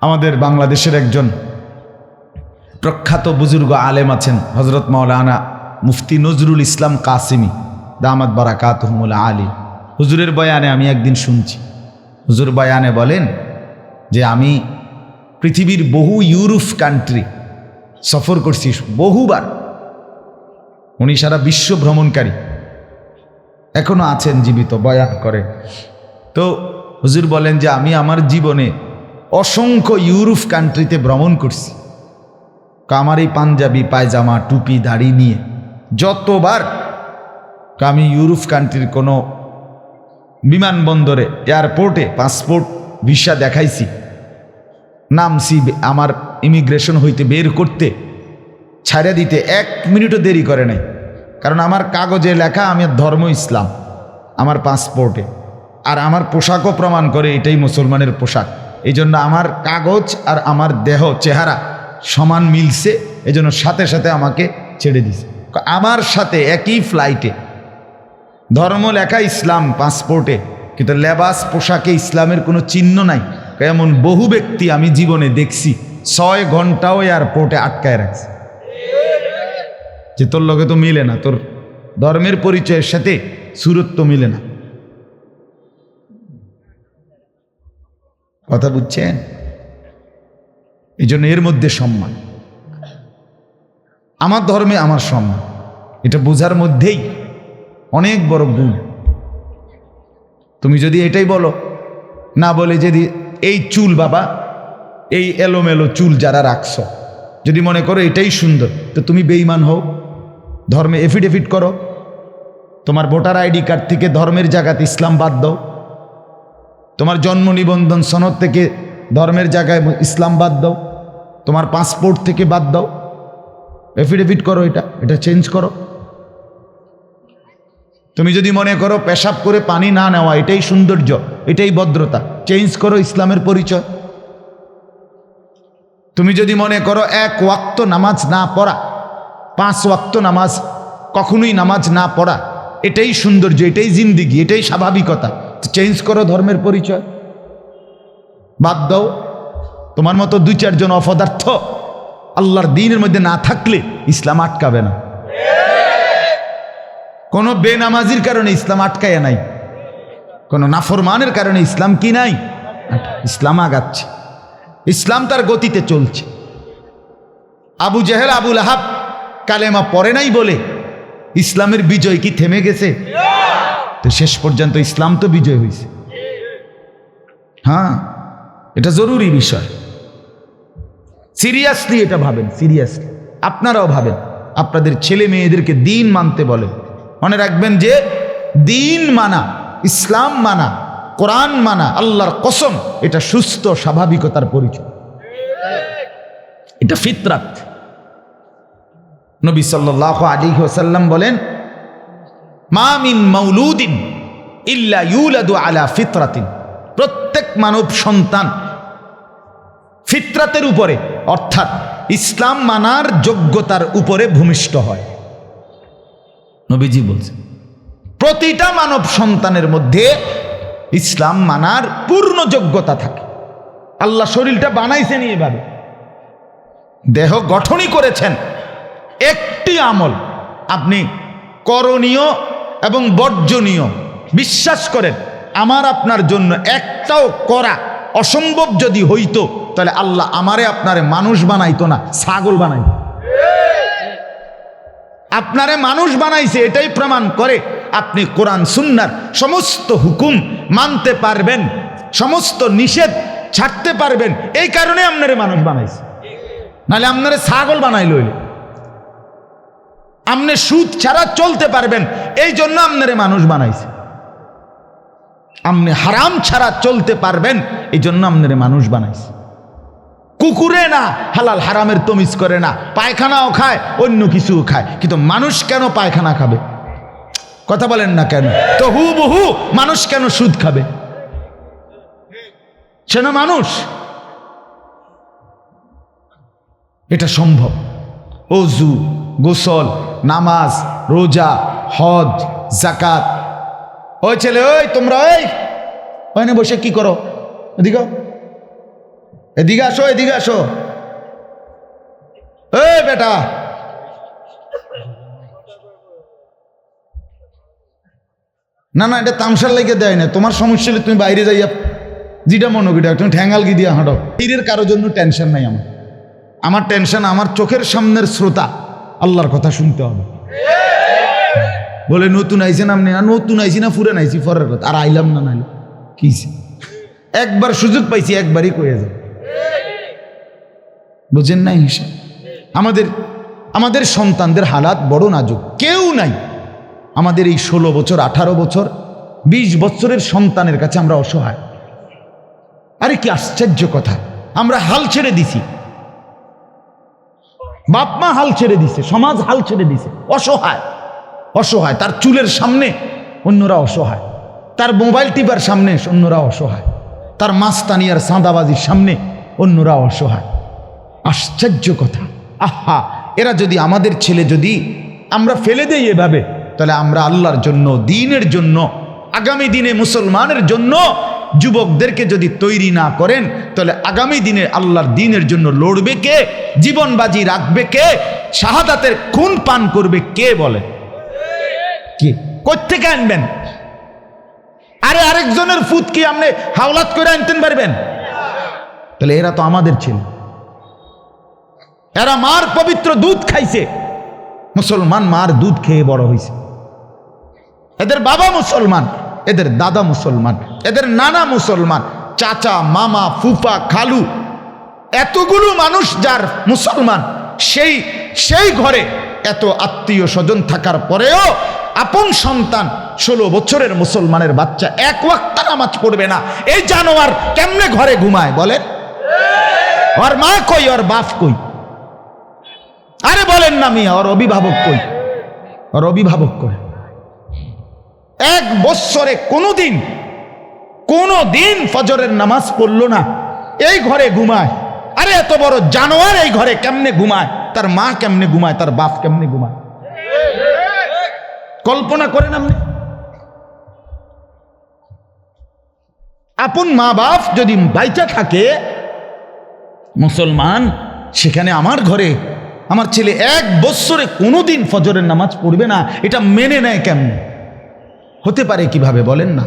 আমাদের বাংলাদেশের একজন প্রখ্যাত বুজুর্গ আলেম আছেন, হজরত মাওলানা মুফতি নজরুল ইসলাম কাসিমি দামাত বারাকাতুহুল আলী। হুজুরের বয়ানে আমি একদিন শুনছি, হুজুর বয়ানে বলেন যে আমি পৃথিবীর বহু ইউরোপ কান্ট্রি সফর করছি বহুবার। উনি সারা বিশ্ব ভ্রমণকারী, এখনো আছেন জীবিত, বয়ান করে। তো হুজুর বলেন যে আমি আমার জীবনে অসংখ্য ইউরোপ কান্ট্রিতে ভ্রমণ করছি। আমার এই পাঞ্জাবি পায়জামা টুপি দাড়ি নিয়ে যতবার আমি ইউরোপ কান্ট্রির কোনো বিমানবন্দরে এয়ারপোর্টে পাসপোর্ট ভিসা দেখাইছি, নামছি, আমার ইমিগ্রেশন হইতে বের করতে ছাড়া দিতে 1 মিনিটও দেরি করে নাই। কারণ আমার কাগজে লেখা আমার ধর্ম ইসলাম আমার পাসপোর্টে, আর আমার পোশাকও প্রমাণ করে এটাই মুসলমানের পোশাক। এই জন্য আমার কাগজ আর আমার দেহ চেহারা সমান মিলছে, এই জন্য সাথে সাথে আমাকে ছেড়ে দিছে। আমার সাথে একই ফ্লাইটে ধর্ম লেখা ইসলাম পাসপোর্টে, কিন্তু লেবাস পোশাকে ইসলামের কোনো চিহ্ন নাই। এমন বহু ব্যক্তি আমি জীবনে দেখছি 6 ঘন্টাও এয়ারপোর্টে আটকায় রাখছে, যে তোর লগে তো মিলে না, তোর ধর্মের পরিচয়ের সাথে সুরত তো মিলে না। কথা বুঝছেন? এই জন্য এর মধ্যে সম্মান, আমার ধর্মে আমার সম্মান, এটা বোঝার মধ্যেই অনেক বড় গুণ। তুমি যদি এটাই বলো, না বলে যদি এই চুল বাবা, এই এলোমেলো চুল যারা রাখছো, যদি মনে করো এটাই সুন্দর, তো তুমি বেঈমান হও, ধর্মে এফিডেভিট করো, তোমার ভোটার আইডি কার্ড থেকে ধর্মের জায়গাতে ইসলাম বাদ দাও, তোমার জন্ম নিবন্ধন সনদ থেকে ধর্মের জায়গায় ইসলাম বাদ দাও, তোমার পাসপোর্ট থেকে বাদ দাও, এফিডেভিট করো, এটা চেঞ্জ করো। তুমি যদি মনে করো পেশাব করে পানি না নেওয়া এটাই সৌন্দর্য, এটাই ভদ্রতা, চেঞ্জ করো ইসলামের পরিচয়। তুমি যদি মনে করো 1 ওয়াক্ত নামাজ না পড়া, 5 ওয়াক্ত নামাজ কখনোই নামাজ না পড়া এটাই সৌন্দর্য, এটাই জিন্দিগি, এটাই স্বাভাবিকতা, চেঞ্জ করো ধর্মের পরিচয়, বাদ দাও। তোমার মতো 2-4 জন অপদার্থ আল্লাহর দ্বীনের মধ্যে না থাকলে ইসলাম আটকাবে না। কোনো বেনামাজির কারণে ইসলাম আটকায় নাই, কোনো নাফরমানের কারণে ইসলাম কি নাই, ইসলাম আগাচ্ছে, ইসলাম তার গতিতে চলছে। আবু জেহেল আবু লাহাব কালেমা পড়ে নাই বলে ইসলামের বিজয় কি থেমে গেছে? তো শেষ পর্যন্ত ইসলাম তো বিজয় হয়েছে। হ্যাঁ, এটা জরুরি বিষয়, সিরিয়াসলি এটা ভাবেন, সিরিয়াসলি আপনারাও ভাবেন, আপনাদের ছেলে মেয়েদেরকে দিন মানতে বলেন। মনে রাখবেন যে দিন মানা, ইসলাম মানা, কোরআন মানা, আল্লাহর কসম, এটা সুস্থ স্বাভাবিকতার পরিচয়, এটা ফিতরাত। নবী সাল্লাল্লাহু আলাইহি ওয়াসাল্লাম বলেন, মা মিন মাউলুদিন ইল্লা ইউলাদু আলা ফিতরাতিন, প্রত্যেক মানব সন্তান ফিতরাতের উপরে অর্থাৎ ইসলাম মানার যোগ্যতার উপরে ভূমিষ্ঠ হয়। নবীজি বলছেন প্রতিটা মানব সন্তানের মধ্যে ইসলাম মানার পূর্ণ যোগ্যতা থাকে। আল্লাহ শরীরটা বানাইছেন এইভাবে, দেহ গঠনই করেছেন। একটি আমল আপনি করণীয় এবং বর্জনীয় বিশ্বাস করেন, আমার আপনার জন্য একটাও করা অসম্ভব যদি হইতো, তাহলে আল্লাহ আমারে আপনারে মানুষ বানাইতো না, ছাগল বানাইতো। আপনারে মানুষ বানাইছে, এটাই প্রমাণ করে আপনি কোরআন সুন্নাহর সমস্ত হুকুম মানতে পারবেন, সমস্ত নিষেধ ছাড়তে পারবেন। এই কারণে আপনারে মানুষ বানাইছে, নাহলে আপনারে ছাগল বানাইল। আপনি সুদ ছাড়া চলতে পারবেন, এই জন্য আপনারে মানুষ বানাইছে। আপনি হারাম ছাড়া চলতে পারবেন, এই জন্য আপনারে মানুষ বানাইছে। কুকুরে না হালাল হারামের তমিজ করে না, পায়খানাও খায়, অন্য কিছুও খায়, কিন্তু মানুষ কেন পায়খানা খাবে? কথা বলেন না কেন? তো হুবহু মানুষ কেন সুদ খাবে? সে না মানুষ। এটা সম্ভব। ওযু, গোসল, নামাজ, রোজা, হজ, যাকাত। ওই ছেলে, ওই তোমরা ওইখানে বসে কি করো? এদিকে এদিকে আসো, এদিকে আসো। এই বেটা, না না, এটা তামসার লেগে দেয় না। তোমার সমস্যা হলে তুমি বাইরে যাইয়া যেটা মনোগিটা তুমি ঠ্যাঙ্গাল গি দিয়া হাঁটো। এর কারোর জন্য টেনশন নাই আমার। আমার টেনশন আমার চোখের সামনের শ্রোতা, আল্লাহর কথা শুনতে হবে। বলে নতুন আইছেন আপনি, নতুন আইছি না ফুরে নাইছি ফরের কথা, আর আইলাম না, নাইলে কি একবার সুযোগ পাইছি, একবারই কয়ে যায়। বুঝেন নাই হিসাব? আমাদের সন্তানদের হালাত বড় নাজুক। কেউ নাই আমাদের এই 16 বছর, 18 বছর, 20 বছরের সন্তানের কাছে আমরা অসহায়। আরে কি আশ্চর্য কথা! আমরা হাল ছেড়ে দিছি, বাপ মা হাল ছেড়ে দিছে, সমাজ হাল ছেড়ে দিছে। অসহায়, অসহায়। তার চুলের সামনে অন্যরা অসহায়, তার মোবাইল টিপার সামনে অন্যরা অসহায়, তার মাস্তানি আর সাঁদাবাজির সামনে অন্যরা অসহায়। আশ্চর্য কথা! আহা, এরা যদি আমাদের ছেলে যদি আমরা ফেলে দেই এভাবে, তাহলে আমরা আল্লাহর জন্য, দ্বীনের জন্য, আগামী দিনে মুসলমানের জন্য যুবকদেরকে যদি তৈরি না করেন, তাহলে আগামী দিনে আল্লাহর দ্বীনের জন্য লড়বে কে? জীবন বাজি রাখবে কে? শাহাদাতের খুন পান করবে কে? বলে কে? কোত্থেকে আনবেন? আরে আরেকজনের ফুট কি আপনি হাওলাত করে আনতেন পারবেন? তাহলে এরা তো আমাদের ছেলে, এরা মার পবিত্র দুধ খাইছে। মুসলমান মার দুধ খেয়ে বড় হয়েছে। এদের বাবা মুসলমান, এদের দাদা মুসলমান, এদের নানা মুসলমান, চাচা, মামা, ফুফা, খালু, এতগুলো মানুষ যার মুসলমান, সেই ঘরে এত আত্মীয় স্বজন থাকার পরেও আপন সন্তান 16 বছরের মুসলমানের বাচ্চা এক ওয়াক্ত নামাজ পড়বে না। এই জানোয়ার কেমনে ঘরে ঘুমায় বলেন? ওর মা কই, ওর বাপ কই? আরে বলেন না মিয়া, ওর অভিভাবক কই? ওর অভিভাবক করে 1 বছরে কোনোদিন ফজরের নামাজ পড়লো না, এই ঘরে ঘুমায়। আরে এত বড় জানোয়ার এই ঘরে কেমনে ঘুমায়? তার মা কেমনে ঘুমায়? তার বাপ কেমনে ঘুমায়? কল্পনা করেন আপনি? আপন মা বাপ যদি বাইচা থাকে মুসলমান, সেখানে আমার ঘরে আমার ছেলে 1 বছরে কোনোদিন ফজরের নামাজ পড়বে না, এটা মেনে নেয় কেমনে? হতে পারে কিভাবে বলেন না?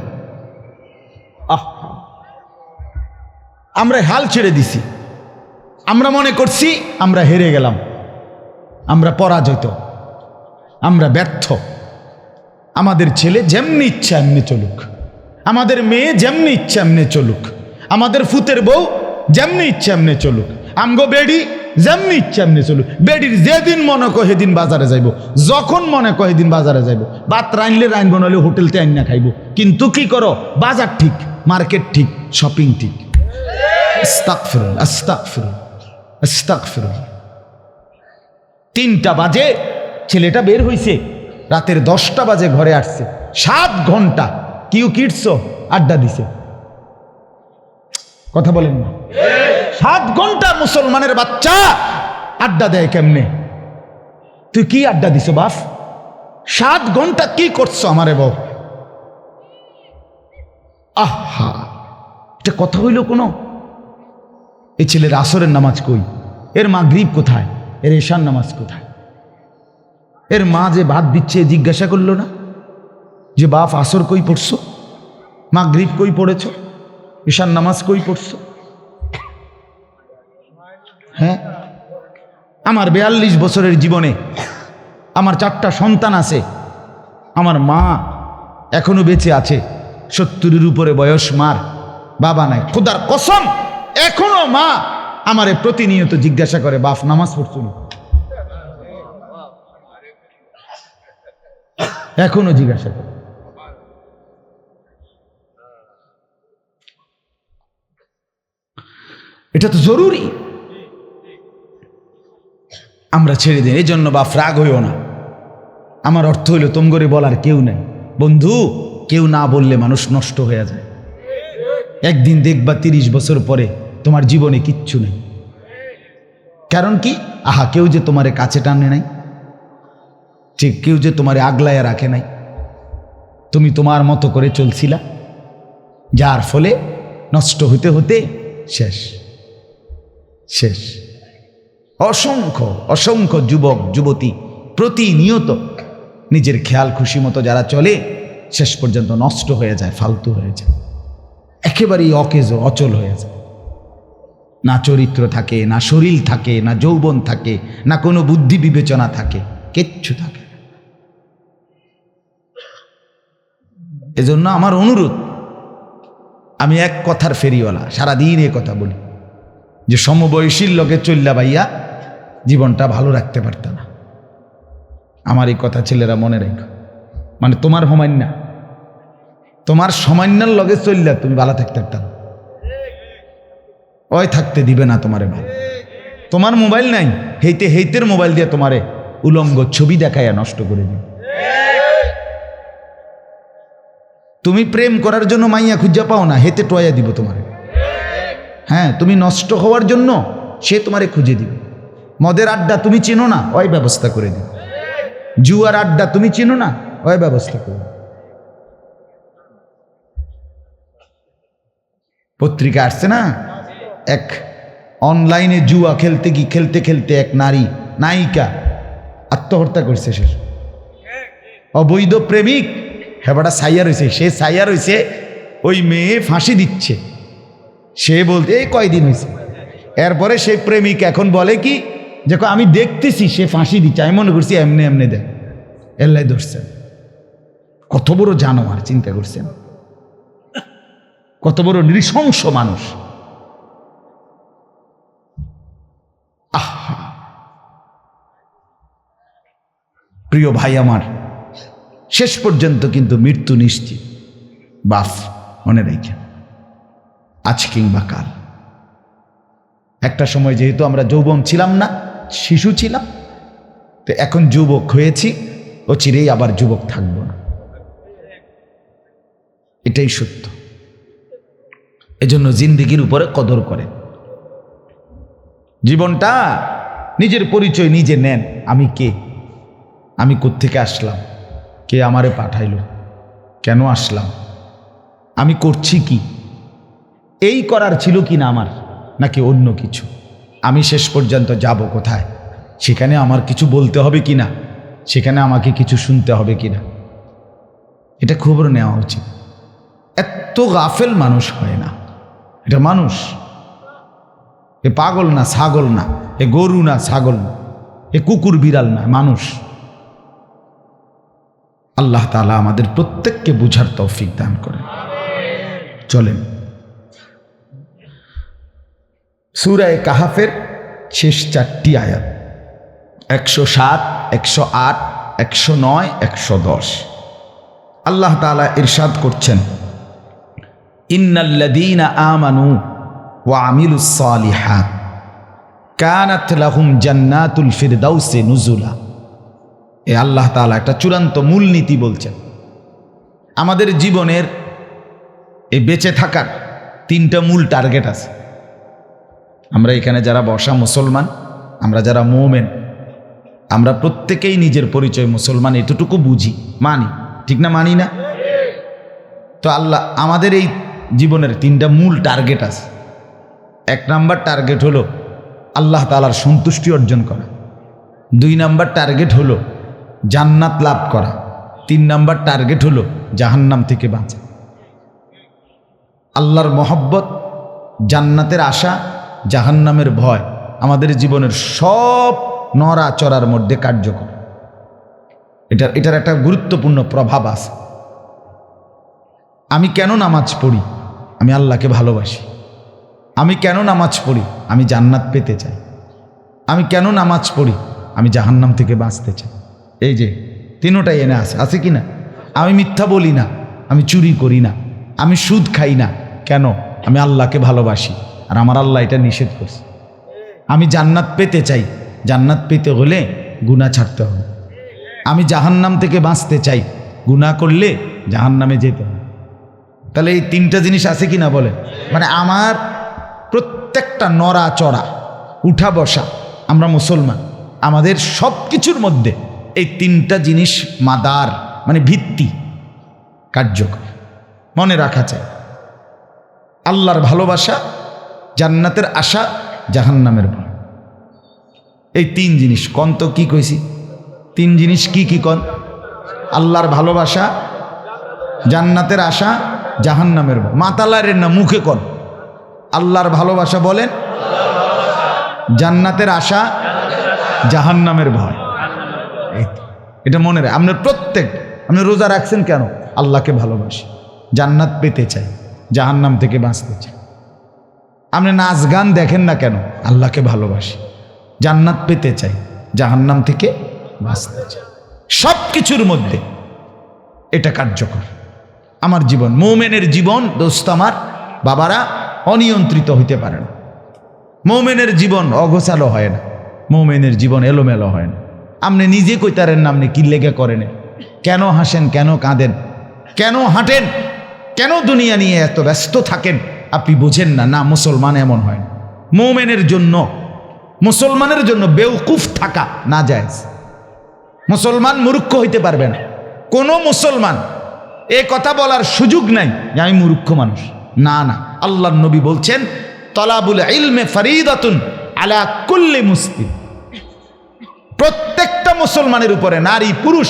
আমরা হাল ছেড়ে দিছি, আমরা মনে করছি আমরা হেরে গেলাম, আমরা পরাজিত, আমরা ব্যর্থ। আমাদের ছেলে যেমনি ইচ্ছা এমনি চলুক, আমাদের মেয়ে যেমনি ইচ্ছা এমনি চলুক, আমাদের ফুতের বউ যেমনি ইচ্ছা এমনি চলুক, আমগো বেডি যেমনি ইচ্ছা এমনি চলুক। বেডির যেদিন মনে কয় সেদিন বাজারে যাইব, যখন মনে কয় সেদিন বাজারে যাইব। ভাত রাইনলে রাইনব, নইলে হোটেলতে আইনা খাইব। কিন্তু কি করো? বাজার ঠিক, মার্কেট ঠিক, শপিং ঠিক। আস্তাগফিরুল্লাহ, আস্তাগফিরুল্লাহ, আস্তাগফিরুল্লাহ। 3টা বাজে ছেলেটা বের হইছে, রাতের 10টা বাজে ঘরে আসছে। 7 ঘন্টা কিউ কিটস আড্ডা দিছে। কথা বলেন না? 7 ঘন্টা মুসলমানের বাচ্চা আড্ডা দেয় কেমনে? তুই কি আড্ডা দিছ বাপ? 7 ঘন্টা কি করছো আমারে বউ? আহা, এটা কথা হইল কোনো? এই ছেলের আসরের নামাজ কই? এর মাগরিব কোথায়, এর এশার নামাজ কোথায়? এর মা যে ভাত দিচ্ছে জিজ্ঞাসা করলো না যে বাপ আসর কই পড়ছো, মাগরিব কই পড়েছ, এশার নামাজ কই পড়ছো? হ্যাঁ, আমার 42 বছরের জীবনে আমার 4টা সন্তান আছে, আমার মা এখনো বেঁচে আছে, 70-এর উপরে বয়স মার, বাবা নাই। খোদার কসম এখনো মা আমারে প্রতিনিয়ত জিজ্ঞাসা করে বাপ নামাজ পড়ছো না? এখনো জিজ্ঞাসা করে। এটা তো জরুরি, আমরা ছেড়ে দিই। এই জন্য বাপ রাগ হইও না। আমার অর্থ হইল তোমগরে বলার কেউ নেই বন্ধু, কেউ না বললে মানুষ নষ্ট হয়ে যায়। একদিন দেখবা 30 বছর পরে তোমার জীবনে কিচ্ছু নেই। কারণ কি? আহা, কেউ যে তোমারে কাছে টানে নাই, ঠিক কেউ যে তোমারে আগলায়া রাখে নাই, তুমি তোমার মতো করে চলছিলা, যার ফলে নষ্ট হতে হতে শেষ শেষ। অসংখ্য অসংখ্য যুবক যুবতী প্রতিনিয়ত নিজের খেয়াল খুশি মতো যারা চলে, শেষ পর্যন্ত নষ্ট হয়ে যায়, ফালতু হয়ে যায়, একেবারেই অকেজো অচল হয়ে যায়। না চরিত্র থাকে, না শরীর থাকে, না যৌবন থাকে, না কোনো বুদ্ধি বিবেচনা থাকে, কিচ্ছু থাকে। এজন্য আমার অনুরোধ, আমি এক কথার ফেরিওয়ালা, সারাদিন এ কথা বলি যে সমবয়সীর লোকে চললা ভাইয়া জীবনটা ভালো রাখতে পারত না। আমার এই কথা ছেলেরা মনে রেখো, মানে তোমার সমান্য, তোমার সমান্যার লগে চললা তুমি ভালো থাকতে পারত, ওই থাকতে দিবে না তোমারে ভালো। তোমার মোবাইল নাই, হেইতে হেইতের মোবাইল দিয়ে তোমারে উলঙ্গ ছবি দেখাইয়া নষ্ট করে দিবে। তুমি প্রেম করার জন্য মাইয়া খুঁজা পাও না, হেতে টয়া দিব তোমারে। হ্যাঁ, তুমি নষ্ট হওয়ার জন্য সে তোমারে খুঁজে দিবে। মদের আড্ডা তুমি চেনো না, ওই ব্যবস্থা করে দিবে। জুয়ার আড্ডা তুমি চেনো না, ওই ব্যবস্থা করে দিবে। পত্রিকা আসছে না, এক অনলাইনে জুয়া খেলতে খেলতে এক নায়িকা আত্মহত্যা করছে। সে অবৈধ প্রেমিক, হেবাটা সাইয়া রয়েছে, সে সাইয়া রয়েছে, ওই মেয়ে ফাঁসি দিচ্ছে। সে বলতে এই কয়দিন হয়েছে, এরপরে সেই প্রেমিক এখন বলে কি, দেখো আমি দেখতেছি সে ফাঁসি দিচ্ছে, আমি মনে করছি এমনি এমনি দেয়, এল্লাই ধরছেন। কত বড় জানোয়ার, চিন্তা করছেন? কত বড় নৃশংস মানুষ। আহা, প্রিয় ভাই আমার, শেষ পর্যন্ত কিন্তু মৃত্যু নিশ্চিত। বাপ মনে রেখেন, আজ কিংবা কাল। একটা সময় যেহেতু আমরা যৌবন ছিলাম না, শিশু ছিলাম, তো এখন যুবক হয়েছি, ও চিরেই আবার যুবক থাকবো না, এটাই সত্য। এজন্য জিন্দেগির উপরে কদর করেন। জীবনটা নিজের পরিচয় নিজে নেন। আমি কে, আমি কোত্থেকে আসলাম, কে আমারে পাঠাইল, কেন আসলাম, আমি করছি কি, এই করার ছিল কি না আমার, নাকি অন্য কিছু, আমি শেষ পর্যন্ত যাব কোথায়, সেখানে আমার কিছু বলতে হবে কি না, সেখানে আমাকে কিছু শুনতে হবে কি না, এটা খবর নেওয়া উচিত। এত গাফেল মানুষ হয় না। এটা মানুষ, এ পাগল না, ছাগল না, এ গরু না, ছাগল না, এ কুকুর বিড়াল না, মানুষ। আল্লাহ তাআলা আমাদের প্রত্যেককে বুঝার তৌফিক দান করেন। চলেন সূরা কাহাফের শেষ 4টি আয়াত, 107, 108, 109, 110। আল্লাহ তাআলা ইরশাদ করছেন, ইন্নাল্লাযীনা আমানু ওয়া আমিলুস সালিহাত কানাত লাহুম জান্নাতুল ফিরদাউসি নুজুলা। এ আল্লাহ তাআলা একটা চূড়ান্ত মূলনীতি বলছেন। আমাদের জীবনের এই বেঁচে থাকার 3টা মূল টার্গেট আছে। আমরা এখানে যারা বসা মুসলমান, আমরা যারা মুমিন, আমরা প্রত্যেকেই নিজের পরিচয় মুসলমান এতটুকু বুঝি, মানি, ঠিক না? মানি না? তো আল্লাহ আমাদের এই জীবনের 3টা মূল টার্গেট আছে। 1 নাম্বার টার্গেট হলো আল্লাহ তাআলার সন্তুষ্টি অর্জন করা। 2 নাম্বার টার্গেট হলো জান্নাত লাভ করা। 3 নাম্বার টার্গেট হলো জাহান্নাম থেকে বাঁচা। আল্লাহর মহব্বত, জান্নাতের আশা, জাহান্নামের ভয় আমাদের জীবনের সব নড়াচড়ার মধ্যে কার্যকর। এটার একটা গুরুত্বপূর্ণ প্রভাব আছে। আমি কেন নামাজ পড়ি? আমি আল্লাহকে ভালোবাসি। আমি কেন নামাজ পড়ি? আমি জান্নাত পেতে চাই। আমি কেন নামাজ পড়ি? আমি জাহান্নাম থেকে বাঁচতে চাই। এই যে তিনোটাই এনে আছে কি না? আমি মিথ্যা বলি না, আমি চুরি করি না, আমি সুদ খাই না। কেন? আমি আল্লাহকে ভালোবাসি, আর আমার আল্লাহ এটা নিষেধ করছে। আমি জান্নাত পেতে চাই, জান্নাত পেতে হলে গুনাহ ছাড়তে হবে। আমি জাহান্নাম থেকে বাঁচতে চাই, গুনাহ করলে জাহান্নামে যেতে হবে। তাহলে এই 3টা জিনিস আছে কি না বলে? মানে আমার প্রত্যেকটা নড়াচড়া, উঠা বসা, আমরা মুসলমান, আমাদের সব কিছুর মধ্যে এই 3টা জিনিস মাদার, মানে ভিত্তি, কার্যকর। মনে রাখা চাই আল্লাহর ভালোবাসা, জান্নাতের আশা, জাহান্নামের ভয়। এই 3 জিনিস কন তো কি কইছি? 3 জিনিস কি কি কন? আল্লাহর ভালোবাসা, জান্নাতের আশা, জাহান্নামের ভয়। মাতালারের না, মুখে কন। আল্লাহর ভালোবাসা বলেন, জান্নাতের আশা, জাহান্নামের ভয়। এটা মনে রাখ। আপনি রোজা রাখছেন কেন? আল্লাহকে ভালোবাসি, জান্নাত পেতে চাই, জাহান্নাম থেকে বাঁচতে চাই। আপনি নাচ গান দেখেন না কেন? আল্লাহকে ভালোবাসি, জান্নাত পেতে চাই, জাহান্নাম থেকে বাঁচতে চাই। সব কিছুর মধ্যে এটা কার্যকর। আমার জীবন, মুমিনের জীবন, দোস্ত আমার বাবারা, অনিয়ন্ত্রিত হইতে পারে না। মুমিনের জীবন অগোছালো হয় না, মুমিনের জীবন এলোমেলো হয় না। আপনি নিজে কইতারেন না আপনি কি লেগে করেন, কেন হাসেন, কেন কাঁদেন, কেন হাঁটেন, কেন দুনিয়া নিয়ে এত ব্যস্ত থাকেন, আপনি বুঝেন না। না, মুসলমান এমন হয় না। মুসলমানের জন্য বেওকুফ থাকা না জায়েজ। মুসলমান মূর্খ হইতে পারবে না। কোনো মুসলমান এ কথা বলার সুযোগ নাই যে আমি মূর্খ মানুষ। না না, আল্লাহর নবী বলছেন তলাবুল ইলমে ফরিদাতুন আলা কুল্লি মুসলিম। প্রত্যেকটা মুসলমানের উপরে, নারী পুরুষ,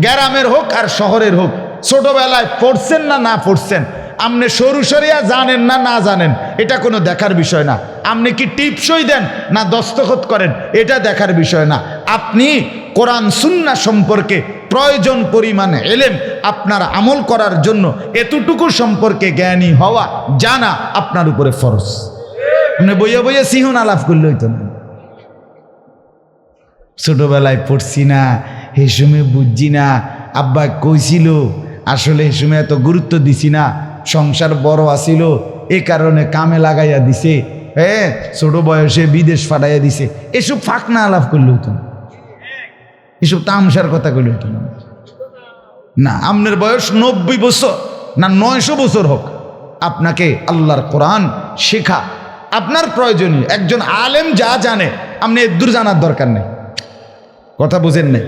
গ্রামের হোক আর শহরের হোক, ছোটবেলায় পড়ছেন না না পড়ছেন, আপনি সরু সরিয়া জানেন না না জানেন, এটা কোনো দেখার বিষয় না। আপনি কি টিপসই দেন না দস্তখত করেন, এটা দেখার বিষয় না। আপনি কোরআন সুন্নাহ সম্পর্কে প্রয়োজন পরিমাণ এলেম আপনার আমল করার জন্য এতটুকু সম্পর্কে জ্ঞানী হওয়া, জানা আপনার উপরে ফরজ। আপনি বইয়া বইয়া সিহন আলাপ করলে হইতো না। ছোটবেলায় পড়ছি না, এই সময় বুঝছি না, আব্বা কইছিল, আসলে এই সময় এত গুরুত্ব দিছি না, সংসার বড় আসিল, এ কারণে কামে লাগাইয়া দিছে, ছোট বয়সে বিদেশ ফাটাইয়া দিছে। এসব ফাঁক না আলাপ করলে হইতো না, এসব তামসার কথা করলে হইতো না। না, আপনার বয়স 90 বছর না 900 বছর হোক, আপনাকে আল্লাহর কোরআন শেখা আপনার প্রয়োজনীয়। একজন আলেম যা জানে আপনি এদূর জানার দরকার নেই। কথা বুঝেন নাই?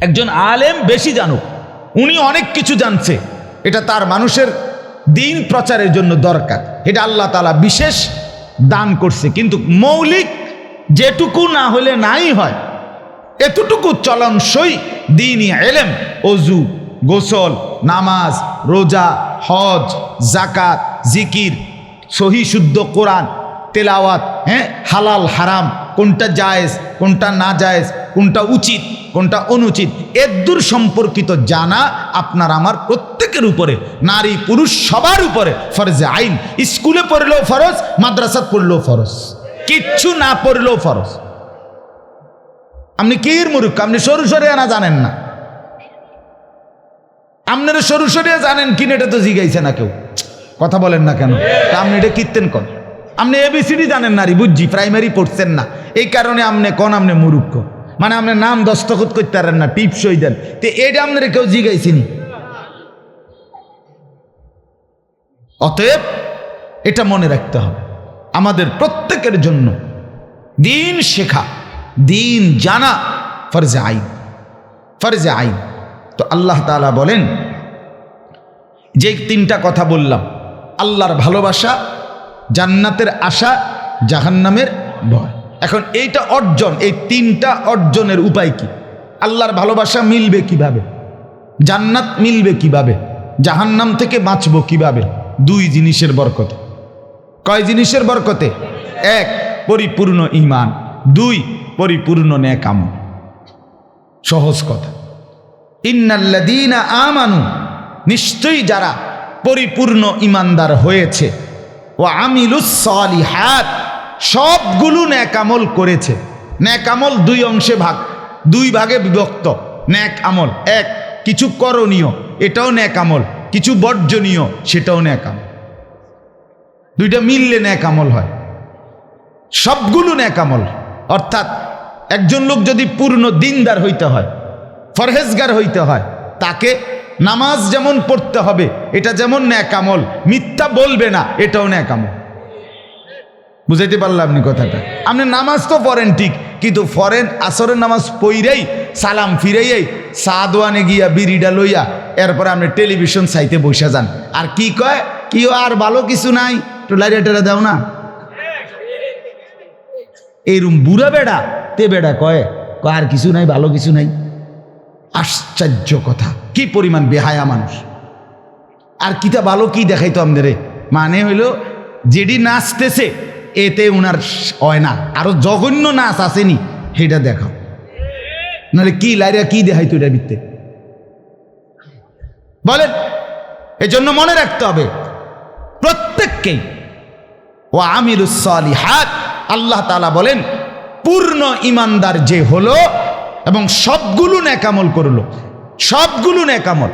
একজন আলেম বেশি জানুক, উনি অনেক কিছু জানছে, এটা তার মানুষের দিন প্রচারের জন্য দরকার, এটা আল্লাহ তাআলা বিশেষ দান করছে। কিন্তু মৌলিক যেটুকু না হলে নাই হয়, এতটুকু চলনসই দ্বীনি ইলম, ওযু, গোসল, নামাজ, রোজা, হজ, যাকাত, জিকির, সহি শুদ্ধ কোরআন তেলাওয়াত, হালাল হারাম, কোনটা জায়েজ কোনটা না জায়েজ, কোনটা উচিত কোনটা অনুচিত, এদূর সম্পর্কিত জানা আপনার আমার প্রত্যেকের উপরে, নারী পুরুষ সবার উপরে ফরজে আইন। স্কুলে পড়লেও ফরজ, মাদ্রাসাত পড়লেও ফরজ, কিচ্ছু না পড়লেও ফরজ। আপনি কির মূর্খ, আপনি সরু সরিয়া না জানেন না। আপনারা সরু সরিয়া জানেন কিনা এটা তো জিগাইছে না কেউ, কথা বলেন না কেন? তা আপনি এটা কীর্তেন কন। আপনি এবিসিডি জানেন না, বুঝছি, প্রাইমারি পড়ছেন না, এই কারণে আপনি কন আপনি মূর্খ, মানে আপনার নাম দস্তখত করতে পারেন না, টিপসই দেন, তো এটা আপনারা কেউ জিগাইছেনি। অতএব এটা মনে রাখতে হবে, আমাদের প্রত্যেকের জন্য দিন শেখা, দিন জানা ফরজে আইন, ফরজে আইন। তো আল্লাহ তাআলা বলেন, যে 3টা কথা বললাম, আল্লাহর ভালোবাসা, জান্নাতের আশা, জাহান্নামের ভয়। এখন এইটা অর্জন, এই তিনটা অর্জনের উপায় কি? আল্লাহর ভালোবাসা মিলবে কিভাবে? জান্নাত মিলবে কিভাবে? জাহান্নাম থেকে বাঁচবো কিভাবে? দুই জিনিসের বরকতে। কয় জিনিসের বরকতে? এক, পরিপূর্ণ ঈমান। দুই, পরিপূর্ণ নেক আমল। সহজ কথা। ইন্নাল্লাযীনা আমানু, নিশ্চয়ই যারা পরিপূর্ণ ঈমানদার হয়েছে, ওয়া আমিলুস সালিহাত, সবগুলো নেক আমল করেছে। নেক আমল দুই অংশে ভাগ, দুই ভাগে বিভক্ত। নেক আমল এক, কিছু করণীয়, এটাও নেক আমল, কিছু বর্জনীয়, সেটাও নেক আমল। দুইটা মিললে নেক আমল হয়। সবগুলো নেক আমল, অর্থাৎ একজন লোক যদি পূর্ণ দিনদার হইতে হয়, ফরহেজগার হইতে হয়, তাকে নামাজ যেমন পড়তে হবে, এটা যেমন নেক আমল, মিথ্যা বলবে না, এটাও নেক আমল। বুঝাইতে পারলাম আপনি কথাটা? আপনি নামাজ তো পড়েন ঠিক, কিন্তু ফরেন আসরের নামাজ পইরেই সালাম ফিরাইয়াই সাদওয়ানে গিয়া বিড়িটা লইয়া এরপরে আপনি টেলিভিশন সাইতে বসে যান। আর কি কয়, কি আর ভালো কিছু নাই, একটু লাইটা টেরা দাও না। এইরম বুড়া বেড়া তে বেড়া কয় আর কিছু নাই, ভালো কিছু নাই। আশ্চর্য কথা, কি পরিমাণ বেহায়া মানুষ। আর কিটা ভালো কি দেখাইতো আমাদের? মানে হইল যেডি নাচতেছে এতে উনার হয় না, আরো জঘন্য নাচ আসেনি, সেটা দেখাও। নাহলে কি লাইরা কি দেখাইতো এটা ভিত্তে বলেন? এজন্য মনে রাখতে হবে প্রত্যেককেই, ও আমিলুস সালিহাত, আল্লাহ তাআলা বলেন পূর্ণ ঈমানদার যে হলো এবং সবগুলো নেক আমল করলো, সবগুলো নেক আমল।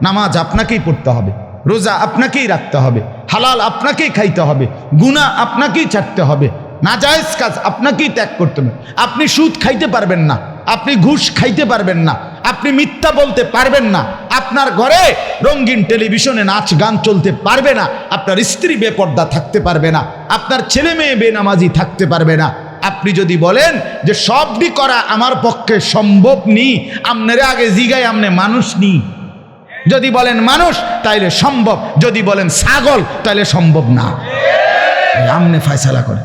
নামাজ আপনাকেই পড়তে হবে, রোজা আপনাকেই রাখতে হবে, হালাল আপনাকেই খাইতে হবে, গুনাহ আপনাকেই ছাড়তে হবে, নাজায়েজ কাজ আপনাকেই ত্যাগ করতে হবে। আপনি সুদ খাইতে পারবেন না, আপনি ঘুষ খাইতে পারবেন না, আপনি মিথ্যা বলতে পারবেন না, আপনার ঘরে রঙিন টেলিভিশনে নাচ গান চলতে পারবে না, আপনার স্ত্রী বেপর্দা থাকতে পারবে না, আপনার ছেলে মেয়ে বেনামাজি থাকতে পারবে না। আপনি যদি বলেন যে সবই করা আমার পক্ষে সম্ভব নি, আপনারে আগে জিগাই আমনে মানুষ নি। যদি বলেন মানুষ তাইলে সম্ভব, যদি বলেন ছাগল তাইলে সম্ভব না। আমনে ফয়সালা করে।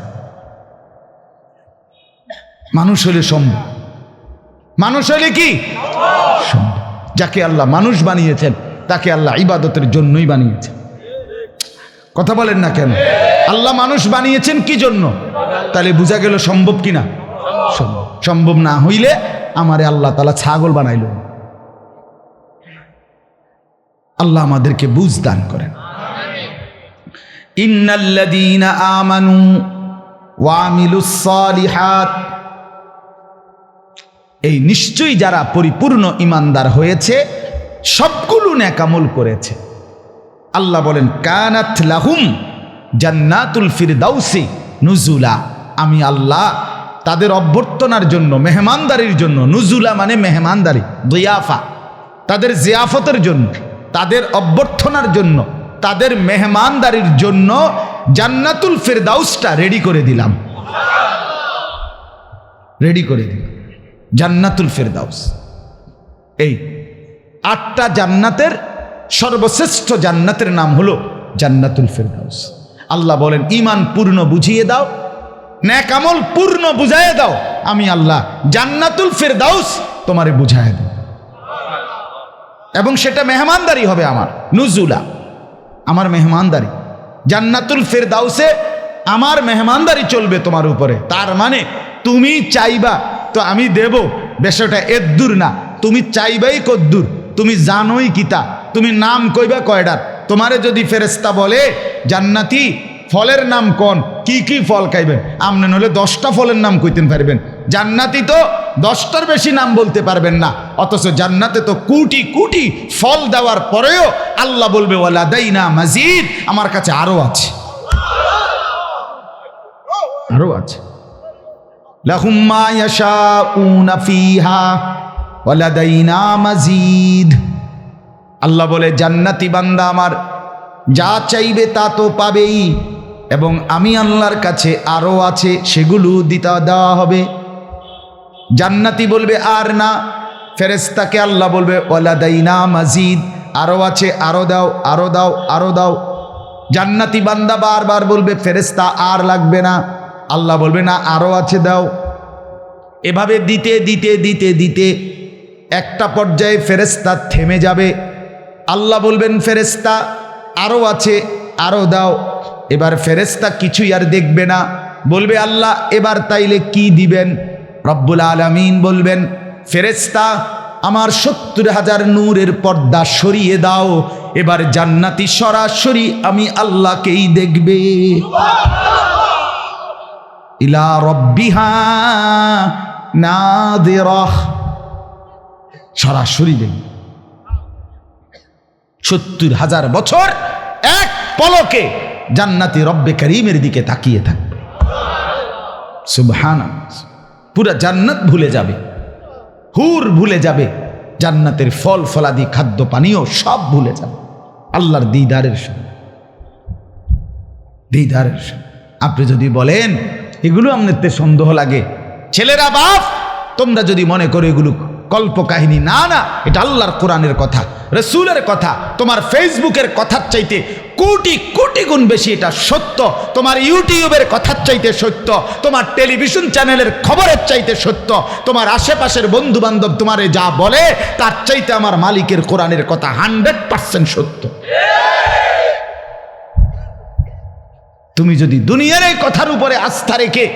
মানুষ হলে সম্ভব, মানুষ হলে কি সম্ভব। যাকে আল্লাহ মানুষ বানিয়েছেন তাকে আল্লাহ ইবাদতের জন্যই বানিয়েছেন। কথা বলেন না কেন? আল্লাহ মানুষ বানিয়েছেন কি জন্য? তাহলে বোঝা গেল সম্ভব কিনা? সম্ভব। সম্ভব না হইলে আমারে আল্লাহ তাআলা ছাগল বানাইল। আল্লাহ আমাদেরকে বুঝ দান করেন। ইন্নাল্লাযীনা আমানু ওয়া আমিলুস সালিহাত, এই নিশ্চয়ই যারা পরিপূর্ণ ঈমানদার হয়েছে, সবগুলো নেক আমল করেছে। আল্লাহ বলেন কানাত লাহুম জান্নাতুল ফিরদাউসি নুজুলা, আমি আল্লাহ তাদের অভ্যর্থনার জন্য, মেহমানদারির জন্য, নুজুলা মানে মেহমানদারি, দিয়াফা, তাদের জিয়াফতের জন্য, তাদের অভ্যর্থনার জন্য, তাদের মেহমানদারির জন্য জান্নাতুল ফিরদাউসটা রেডি করে দিলাম। রেডি করে দিলাম জান্নাতুল ফিরদাউস। এই 8টা জান্নাতের সর্বশ্রেষ্ঠ জান্নাতের নাম হলো জান্নাতুল ফিরদাউস। আল্লাহ বলেন ঈমান পূর্ণ বুঝিয়ে দাও, নেক আমল পূর্ণ বুঝাইয়ে দাও, আমি আল্লাহ জান্নাতুল ফিরদাউস তোমারে বুঝাইয়ে দেব। এবং সেটা মেহমানদারি হবে আমার, নুজুলা, আমার মেহমানদারি। জান্নাতুল ফিরদাউসে আমার মেহমানদারি চলবে তোমার উপরে। তার মানে তুমি চাইবা তো আমি দেব, বিষয়টা এদ্দুর না। তুমি চাইবাই কদ্দুর, তুমি জানোই কিতা, তুমি নাম কইবা কয়ডার। তোমারে যদি ফেরেশতা বলে জান্নাতি ফলের নাম কোন, কি কি ফল খাইবেন, আমনে নলে 10টা ফলের নাম কইতেন পারবেন। জান্নাতি তো 10টার বেশি নাম বলতে পারবেন না, অথচ জান্নাতে তো কোটি কোটি ফল দেওয়ার পরেও আল্লাহ বলবে ওয়ালাদাইনা মাজিদ, আমার কাছে আরো আছে, আরো আছে। লাহুম মা ইয়াশাউনা ফিহা ওয়ালাদাইনা মাজিদ। আল্লাহ বলে জান্নাতি বান্দা আমার যা চাইবে তা তো পাবেই, এবং আমি আল্লাহর কাছে আরো আছে, সেগুলো দেওয়া হবে। জান্নাতি বলবে আর না, ফেরেশতাকে আল্লাহ বলবে ওয়ালাদাইনা মাজিদ, আরো আছে, আরো দাও, আরো দাও, আরো দাও। জান্নাতি বান্দা বারবার বলবে ফেরেশতা আর লাগবে না, আল্লাহ বলবে না আরও আছে দাও। এভাবে দিতে দিতে দিতে দিতে একটা পর্যায়ে ফেরেশতা থেমে যাবে। আল্লাহ বলবেন ফেরেশতা আরও আছে, আরও দাও। এবার ফেরেশতা কিছুই আর দেখবে না, বলবে আল্লাহ এবার তাইলে কি দিবেন? রব্বুল আলামিন বলবেন ফেরেশতা আমার 70,000 নূরের পর্দা সরিয়ে দাও, এবার জান্নাতি সরাসরি আমি আল্লাহকেই দেখবে। ইলা রব্বিহা নাযিরাহ, সরাসরি দেখবে। 70,000 বছর এক পলকে জান্নাতি রব্বে করিমের দিকে তাকিয়ে থাকবে। সুবহানাল্লাহ। পুরা জান্নাত ভুলে যাবে, হুর ভুলে যাবে, জান্নাতের ফল ফলাদি খাদ্য পানীয় সব ভুলে যাবে আল্লাহর দিদারের সঙ্গে। দিদারের সঙ্গে আপনি যদি বলেন এগুলো আপনাদের সন্দেহ লাগে, ছেলেরা বাপ তোমরা যদি মনে করো এগুলো কল্প কাহিনী, না না, এটা আল্লাহর কোরআনের কথা, রসুলের কথা, তোমার ফেসবুকের কথার চাইতে কোটি কোটি গুণ বেশি এটা সত্য, তোমার ইউটিউবের কথার চাইতে সত্য, তোমার টেলিভিশন চ্যানেলের খবরের চাইতে সত্য, তোমার আশেপাশের বন্ধু বান্ধব তোমারে যা বলে তার চাইতে আমার মালিকের কোরআনের কথা 100% সত্য। তুমি যদি দুনিয়ার এই কথার উপরে আস্থা রেখে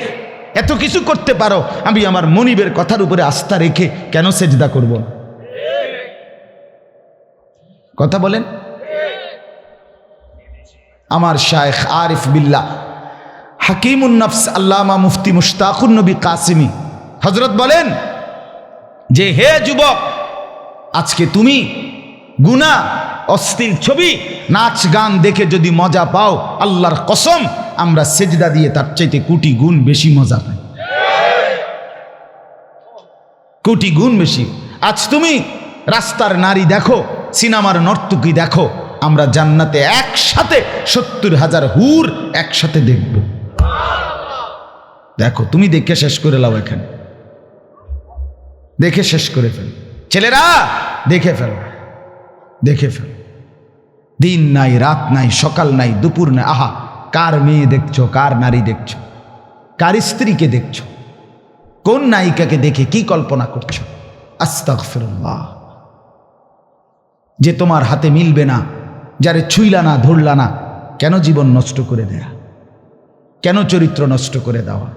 এত কিছু করতে পারো, আমি আমার মনিবের কথার উপরে আস্থা রেখে কেন সেজদা করব? কথা বলেন। আমার শায়েখ আরিফ বিল্লাহ হাকিমুন নফস আল্লামা মুফতি মুশতাকুন নবী কাসিমি হযরত বলেন যে হে যুবক, আজকে তুমি গুনাহ, অশ্লীল ছবি, নাচ গান দেখে যদি মজা পাও, আল্লাহর কসম আমরা সেজদা দিয়ে তার চাইতে কোটি গুণ বেশি মজা পাই, কোটি গুণ বেশি। আজ তুমি রাস্তার নারী দেখো, সিনেমার নর্তকী দেখো, আমরা জান্নাতে একসাথে 70,000 হুর একসাথে দেখব। দেখো তুমি দেখে শেষ করে লাও, এখানে দেখে শেষ করে ফেল। ছেলেরা দেখে ফেল, দেখে ফেল। দিন নাই, রাত নাই, সকাল নাই, দুপুর নাই। আহা, কার মেয়ে দেখছো, কার নারী দেখছো, কার স্ত্রীকে দেখছো, কোন নায়িকাকে দেখে কি কল্পনা করছো? আস্তাগফিরুল্লাহ। যে তোমার হাতে মিলবে না, যারে ছুইলা না, ধরলা না, কেন জীবন নষ্ট করে দেয়া, কেন চরিত্র নষ্ট করে দেওয়া?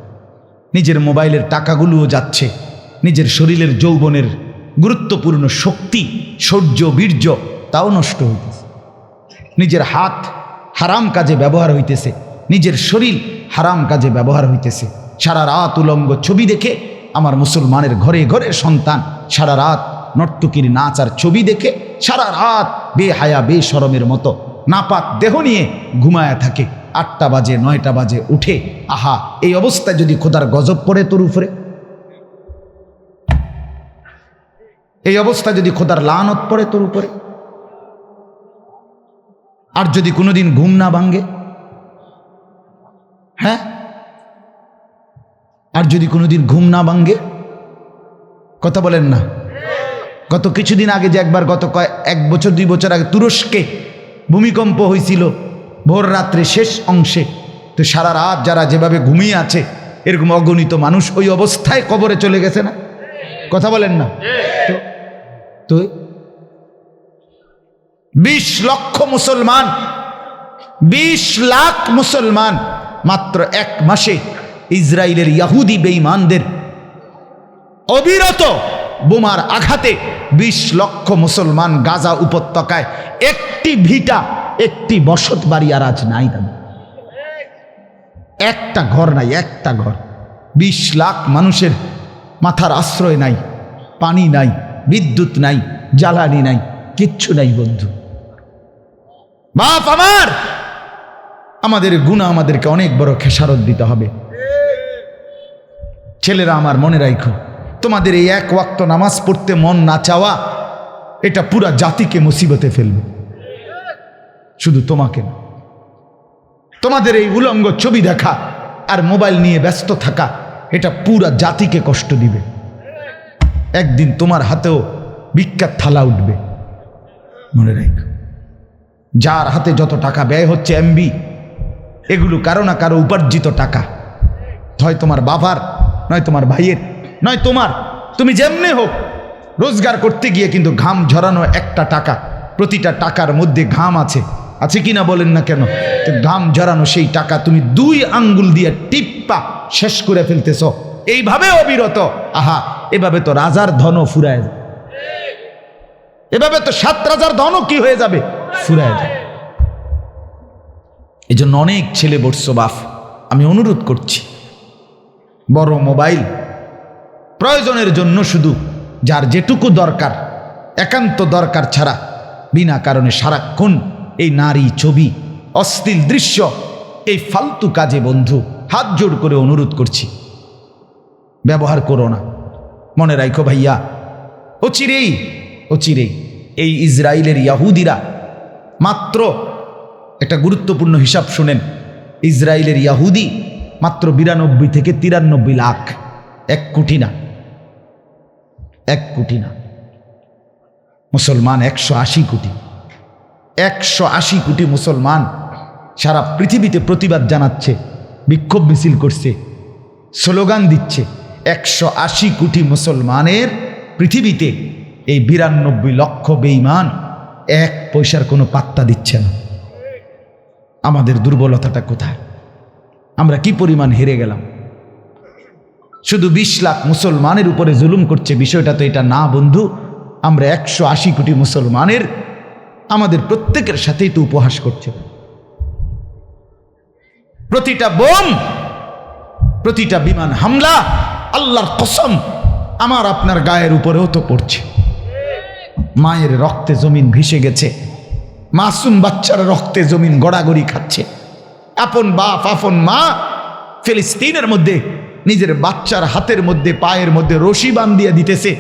নিজের মোবাইলের টাকাগুলোও যাচ্ছে, নিজের শরীরের যৌবনের গুরুত্বপূর্ণ শক্তি, শৌর্য, বীর্য তাও নষ্ট হইতেছে। নিজের হাত হারাম কাজে ব্যবহার হইতেছে, নিজের শরীর হারাম কাজে ব্যবহার হইতেছে। সারা রাত উলঙ্গ ছবি দেখে আমার মুসলমানের ঘরে ঘরে সন্তান সারা রাত নর্তকীর নাচ আর ছবি দেখে সারা রাত বেহায়া বেশরমের মতো নাপাক দেহ নিয়ে ঘুমায়া থাকে। 8টা বাজে 9টা বাজে উঠে। আহা, এই অবস্থায় যদি খোদার গজব পড়ে তোর উপরে, এই অবস্থায় যদি খোদার লানত পড়ে তোর উপরে, আর যদি কোনোদিন ঘুম না ভাঙ্গে, হ্যাঁ, আর যদি কোনোদিন ঘুম না ভাঙ্গে, কথা বলেন না? গত কিছুদিন আগে যে একবার, গত 1 বছর 2 বছর আগে তুরস্কে ভূমিকম্প হয়েছিল ভোর রাত্রে শেষ অংশে, তো সারা রাত যারা যেভাবে ঘুমিয়ে আছে এরকম অগণিত মানুষ ওই অবস্থায় কবরে চলে গেছে না? কথা বলেন না? তো 20 লক্ষ মুসলমান, 20 লাখ মুসলমান মাত্র 1 মাসে ইসরায়েলের ইহুদি বেঈমানদের অবিরত বোমার আঘাতে 20 লক্ষ মুসলমান গাজা উপত্যকায় একটি ভিটা, একটি বসত বাড়ি আর আজ নাই, দাদা একটা ঘর নাই, একটা ঘর। 20 লাখ মানুষের মাথার আশ্রয় নাই, পানি নাই, বিদ্যুৎ নাই, জ্বালানি নাই, কিচ্ছু নাই। বন্ধু বাপ আমার, আমাদের গুনাহ আমাদেরকে অনেক বড় খেসারত দিতে হবে। ছেলেরা আমার, মনে রাখো, তোমাদের এই 1 ওয়াক্ত নামাজ পড়তে মন না চাওয়া, এটা পুরা জাতিকে মুসিবতে ফেলবে, শুধু তোমাকে না। তোমাদের এই উলঙ্গ ছবি দেখা আর মোবাইল নিয়ে ব্যস্ত থাকা, এটা পুরা জাতিকে কষ্ট দিবে। একদিন তোমার হাতেও ভিক্ষার থালা উঠবে, মনে রাখো। যার হাতে যত টাকা ব্যয় হচ্ছে, এমবি, এগুলো কারো না কারো উপার্জিত টাকা। হয় তোমার বাবার, নয় তোমার ভাইয়ের, নয় তোমার। তুমি যেমনি হোক রোজগার করতে গিয়ে কিন্তু ঘাম ঝরানো একটা টাকা, প্রতিটা টাকার মধ্যে ঘাম আছে, আছে কিনা বলেন না কেন? তো ঘাম ঝরানো সেই টাকা তুমি 2 আঙ্গুল দিয়ে টিপ্পা শেষ করে ফেলতেছ, এইভাবে অবিরত। আহা, এভাবে তো রাজার ধনও ফুরায় যায়, এভাবে তো 7 রাজার ধনও কি হয়ে যাবে? ফুরায় যায়। এই জন্য অনেক ছেলে বলছো, বাপ আমি অনুরোধ করছি, বড় মোবাইল প্রয়োজনের জন্য, শুধু যার যেটুকু দরকার, একান্ত দরকার ছাড়া বিনা কারণে সারাক্ষণ এই নারী ছবি, অশ্লীল দৃশ্য, এই ফালতু কাজে বন্ধু হাত জোড় করে অনুরোধ করছি ব্যবহার করো না। মনে রাখো ভাইয়া, অচিরেই অচিরেই এই ইসরায়েলের ইয়াহুদিরা, মাত্র একটা গুরুত্বপূর্ণ হিসাব শুনেন, ইসরায়েলের ইয়াহুদি মাত্র 92 থেকে 93 লাখ, 1 কোটি না, 1 কোটি না। মুসলমান 180 কোটি, 180 কোটি মুসলমান সারা পৃথিবীতে প্রতিবাদ জানাচ্ছে, বিক্ষোভ মিছিল করছে, স্লোগান দিচ্ছে। 180 কোটি মুসলমানের পৃথিবীতে এই 92 লক্ষ বেঈমান 1 পয়সার কোনো পাত্তা দিচ্ছে না। আমাদের দুর্বলতাটা কোথায়? আমরা কি পরিমাণ হেরে গেলাম? শুধু 20 লাখ মুসলমানের উপরে জুলুম করছে, বিষয়টা তো এটা না বন্ধু। আমরা 180 কোটি মুসলমানের, আমাদের প্রত্যেকের সাথেই তো উপহাস করছে। প্রতিটা বোম, প্রতিটা বিমান হামলা, আল্লাহর কসম আমার আপনার গায়ের উপরেও তো পড়ছে। মায়ের রক্তে জমিন ভেসে গেছে, মাসুম বাচ্চার রক্তে জমিন গড়াগড়ি খাচ্ছে। আপন বাপ, আপন মা ফিলিস্তিনের মধ্যে নিজের বাচ্চার হাতের মধ্যে, পায়ের মধ্যে রশি বাঁধিয়ে দিতেছে,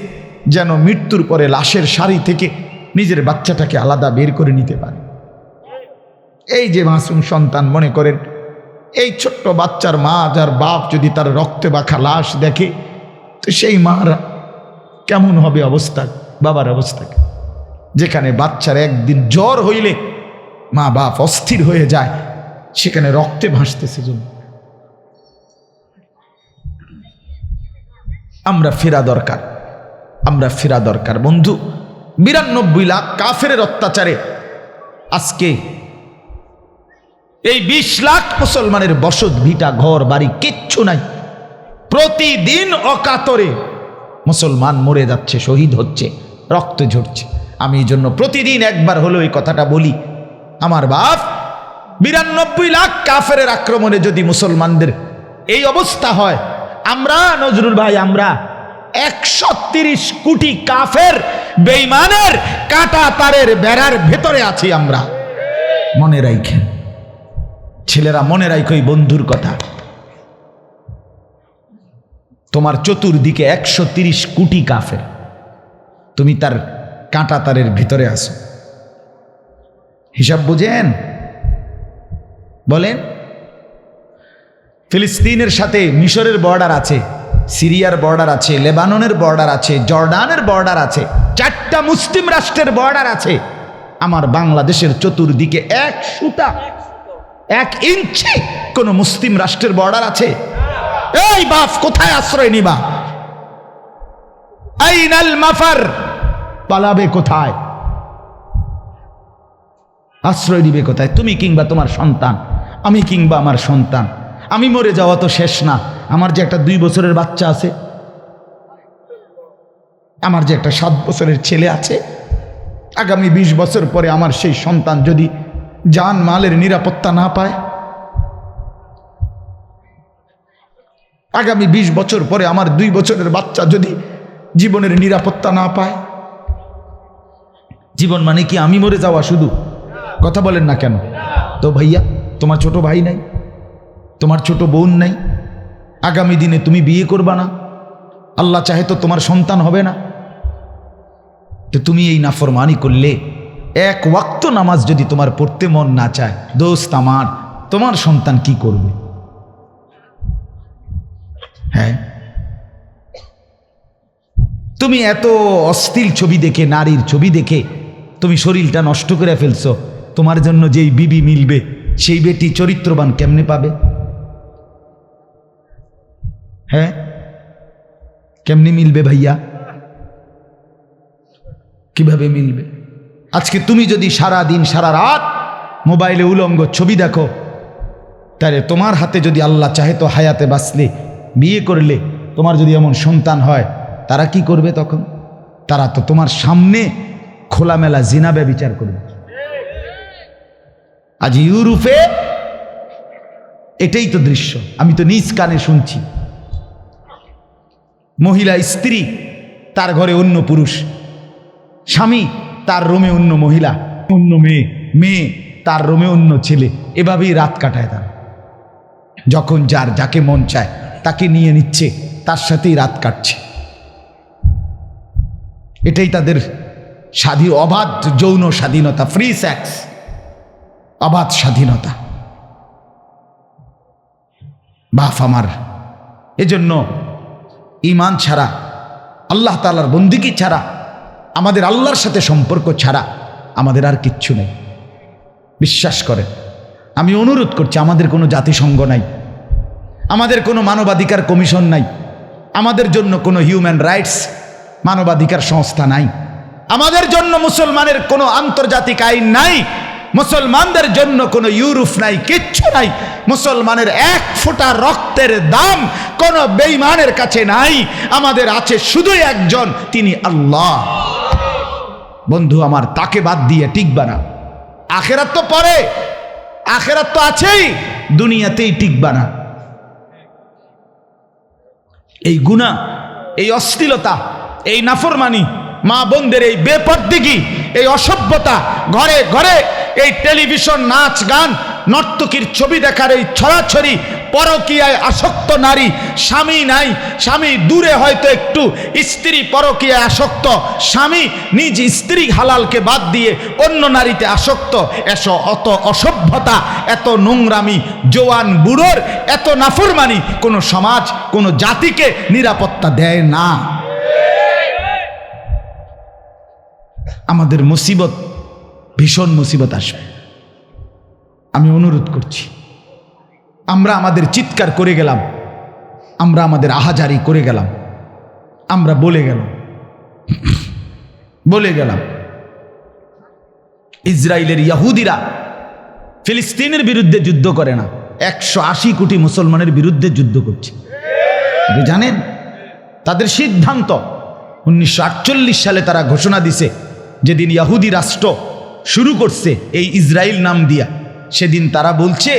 যেন মৃত্যুর পরে লাশের সারি থেকে নিজের বাচ্চাটাকে আলাদা বের করে নিতে পারে। এই যে মাসুম সন্তান, মনে করেন এই ছোট্ট বাচ্চার মা, যার বাপ যদি তার রক্তে মাখা লাশ দেখে, তো সেই মার কেমন হবে অবস্থা, বাবার অবস্থা? যেখানে বাচ্চার একদিন জ্বর হইলে মা বাপ অস্থির হয়ে যায়, সেখানে রক্তে ভাসতেছে জন্য। আমরা ফেরা দরকার, আমরা ফেরা দরকার বন্ধু। 92 লাখ কাফেরের অত্যাচারে আজকে এই 20 লাখ মুসলমানের বসত ভিটা, ঘর বাড়ি কিচ্ছু নাই। প্রতিদিন অকাতরে মুসলমান মরে যাচ্ছে, শহীদ হচ্ছে, রক্ত ঝরছে। আমি এই জন্য প্রতিদিন একবার হলেও এই কথাটা বলি, আমার বাপ 92 লাখ কাফেরের আক্রমণে যদি মুসলমানদের এই অবস্থা হয়, আমরা নজরুল ভাই, আমরা 130 কোটি কাফের বেঈমানের কাটা তারের বেড়ার ভেতরে আছি আমরা। মনে রাখেন ছেলেরা, মনে রাখো এই বন্ধুর কথা। তোমার চতুর্দিকে 130 কোটি কাফের, তুমি তার কাঁটা তারের ভিতরে আছো। হিসাব বুঝেন? বলেন, ফিলিস্তিনের সাথে মিশরের বর্ডার আছে, সিরিয়ার বর্ডার আছে, লেবাননের বর্ডার আছে, জর্ডানের বর্ডার আছে, 4টা মুসলিম রাষ্ট্রের বর্ডার আছে। আমার বাংলাদেশের চতুর্দিকে 1 সুতা, 1 ইঞ্চি কোন মুসলিম রাষ্ট্রের বর্ডার আছে? এই বাপ, কোথায় আশ্রয় নিবা? আইনাল মাফার, পালাবে কোথায়? আশ্রয় নিবে কোথায়? তুমি কিংবা তোমার সন্তান, আমি কিংবা আমার সন্তান। আমি মরে যাওয়া তো শেষ না। আমার যে একটা 2 বছরের বাচ্চা আছে, আমার যে একটা 7 বছরের ছেলে আছে, আগামী 20 বছর পরে আমার সেই সন্তান যদি জান মালের নিরাপত্তা না পায়, আগামী 20 বছর পরে আমার 2 বছরের বাচ্চা যদি জীবনের নিরাপত্তা না পায়, জীবন মানে কি আমি মরে যাওয়া শুধু? কথা বলেন না কেন? তো ভাইয়া, তোমার ছোট ভাই নাই, তোমার ছোট বোন নাই, আগামী দিনে তুমি বিয়ে করবা না, আল্লাহ চাহে তো তোমার সন্তান হবে না। তো তুমি এই নাফরমানি করলে, 1 ওয়াক্ত নামাজ যদি তোমার পড়তে মন না চায়, দোস্ত আমার, তোমার সন্তান কি করবে? হ্যাঁ, তুমি এত অশ্লীল ছবি দেখে, নারীর ছবি দেখে তুমি শরীরটা নষ্ট করে ফেলছো। তোমার জন্য যেই বিবি মিলবে, সেই বেটি চরিত্রবান কেমনে পাবে? হ্যাঁ, কেমনি মিলবে ভাইয়া? কিভাবে মিলবে? আজকে তুমি যদি সারা দিন সারা রাত মোবাইলে উলঙ্গ ছবি দেখো, তাহলে তোমার হাতে যদি আল্লাহ চাহে তো হায়াতে বাঁচলে, বিয়ে করলে, তোমার যদি এমন সন্তান হয়, তারা কি করবে তখন? তারা তো তোমার সামনে খোলামেলা জিনা ব্যভিচার করবে। আজ ইউরোপে এটাই তো দৃশ্য, আমি তো নিজ কানে শুনছি। মহিলা স্ত্রী, তার ঘরে অন্য পুরুষ, স্বামী তার রুমে অন্য মহিলা, অন্য মেয়ে, মেয়ে তার রুমে অন্য ছেলে, এভাবেই রাত কাটায় তারা। যখন যার যাকে মন চায় তাকে নিয়ে নিচ্ছে, তার সাথেই রাত কাটছে। এটাই তাদের অবাধ যৌন স্বাধীনতা, ফ্রি সেক্স, অবাধ স্বাধীনতা। বাপ আমার, এজন্য ঈমান ছাড়া, আল্লাহ তাআলার বন্দেগী ছাড়া, আমাদের আল্লাহর সাথে সম্পর্ক ছাড়া আমাদের আর কিচ্ছু নেই। বিশ্বাস করেন, আমি অনুরোধ করছি, আমাদের কোনো জাতিসংঘ নাই, আমাদের কোনো মানবাধিকার কমিশন নাই, আমাদের জন্য কোনো হিউম্যান রাইটস মানবাধিকার সংস্থা নাই, আমাদের জন্য মুসলমানের কোনো আন্তর্জাতিক আইন নাই, মুসলমানদের জন্য কোনো ইউরোপ নাই, কিচ্ছু নাই। মুসলমানের এক ফোঁটা রক্তের দাম কোনো বেঈমানের কাছে নাই। আমাদের আছে শুধুই একজন, তিনি আল্লাহ। বন্ধু আমার, তাকে বাদ দিয়ে টিকবা না। আখেরাত তো পরে, আখেরাত তো আছেই, দুনিয়াতেই টিকবা না। এই গুনাহ, এই অশ্লীলতা, এই নাফরমানি, মা বোনদের এই বেপরদিগি, এই অসভ্যতা, ঘরে ঘরে এই টেলিভিশন, নাচ গান, নর্তকীর ছবি দেখার এই ছড়াছড়ি, পরকীয়ায় আসক্ত নারী, স্বামী নাই, স্বামী দূরে হয়তো একটু, স্ত্রী পরকীয়ায় আসক্ত, স্বামী নিজ স্ত্রী হালালকে বাদ দিয়ে অন্য নারীতে আসক্ত। অত অসভ্যতা, এত নোংরামি, জোয়ান বুড়োর এত নাফরমানি কোনো সমাজ, কোনো জাতিকে নিরাপত্তা দেয় না। আমাদের মুসিবত, ভীষণ মুসিবত আসবে। আমি অনুরোধ করছি, আমরা আমাদের চিৎকার করে গেলাম, আমরা আমাদের আহাজারি করে গেলাম, আমরা বলে গেলাম ইসরায়েলের ইহুদিরা ফিলিস্তিনের বিরুদ্ধে যুদ্ধ করে না, 180 কোটি মুসলমানের বিরুদ্ধে যুদ্ধ করছে। আপনি জানেন তাদের সিদ্ধান্ত? 1948 সালে তারা ঘোষণা দিছে, যেদিন ইহুদি রাষ্ট্র শুরু করছে এই ইসরায়েল নাম দিয়া, সেদিন তারা বলছে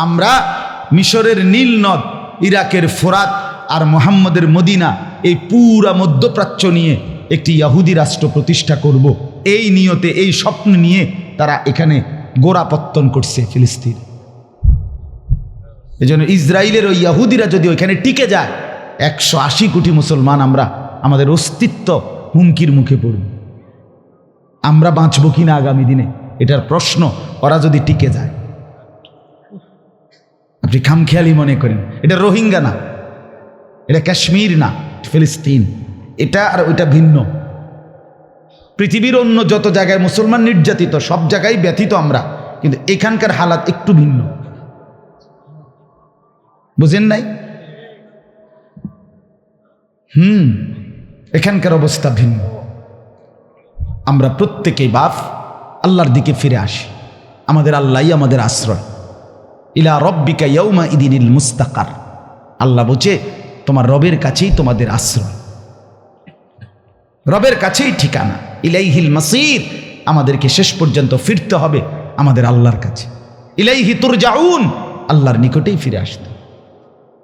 আমরা মিশরের নীল নদ, ইরাকের ফোরাত আর মোহাম্মদের মদিনা, এই পুরা মধ্যপ্রাচ্য নিয়ে একটি ইহুদি রাষ্ট্র প্রতিষ্ঠা করব। এই নিয়তে, এই স্বপ্ন নিয়ে তারা এখানে গোড়াপত্তন করছে ফিলিস্তিন। এজন্য ইসরায়েলের ওই ইহুদিরা যদি ওইখানে টিকে যায়, 180 কোটি মুসলমান আমরা, আমাদের অস্তিত্ব হুমকির মুখে পড়ব। আমরা বাঁচব কিনা আগামী দিনে, এটার প্রশ্ন। ওরা যদি টিকে যায়, আপনি খামখেয়ালি মনে করেন এটা রোহিঙ্গা না, এটা কাশ্মীর না, ফিলিস্তিন, এটা আর ওইটা ভিন্ন। পৃথিবীর অন্য যত জায়গায় মুসলমান নির্যাতিত, সব জায়গায় ব্যথিত আমরা, কিন্তু এখানকার হালাত একটু ভিন্ন। বুঝেন নাই? এখানকার অবস্থা ভিন্ন। আমরা প্রত্যেকেই বাপ আল্লাহর দিকে ফিরে আসি। আমাদের আল্লাহই আমাদের আশ্রয়। ইলা রব্বিকা ইয়াউমা ইদিনিল মুস্তাকার। আল্লাহ বলছে তোমার রবের কাছেই তোমাদের আশ্রয়, রবের কাছেই ঠিকানা। ইলাইহিল মাসির, আমাদেরকে শেষ পর্যন্ত ফিরতে হবে আমাদের আল্লাহর কাছে। ইলাইহি তুরজাউন, আল্লাহর নিকটেই ফিরে আসতে।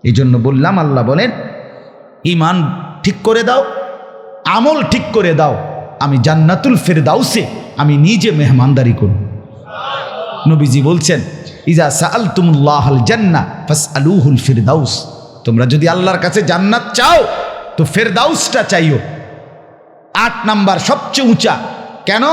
এই জন্য বললাম, আল্লাহ বলেন ঈমান ঠিক করে দাও, আমল ঠিক করে দাও, আমি জান্নাতুল ফিরদাউসে আমি নিজে মেহমানদারি করব। নবীজি বলছেন ইজা সাআলতুমুল্লাহাল জান্নাহ ফাসআলুহুল ফিরদাউস, তোমরা যদি আল্লাহর কাছে জান্নাত চাও তো ফিরদাউসটা চাইও। 8 নাম্বার সবচেয়ে উঁচা। কেন?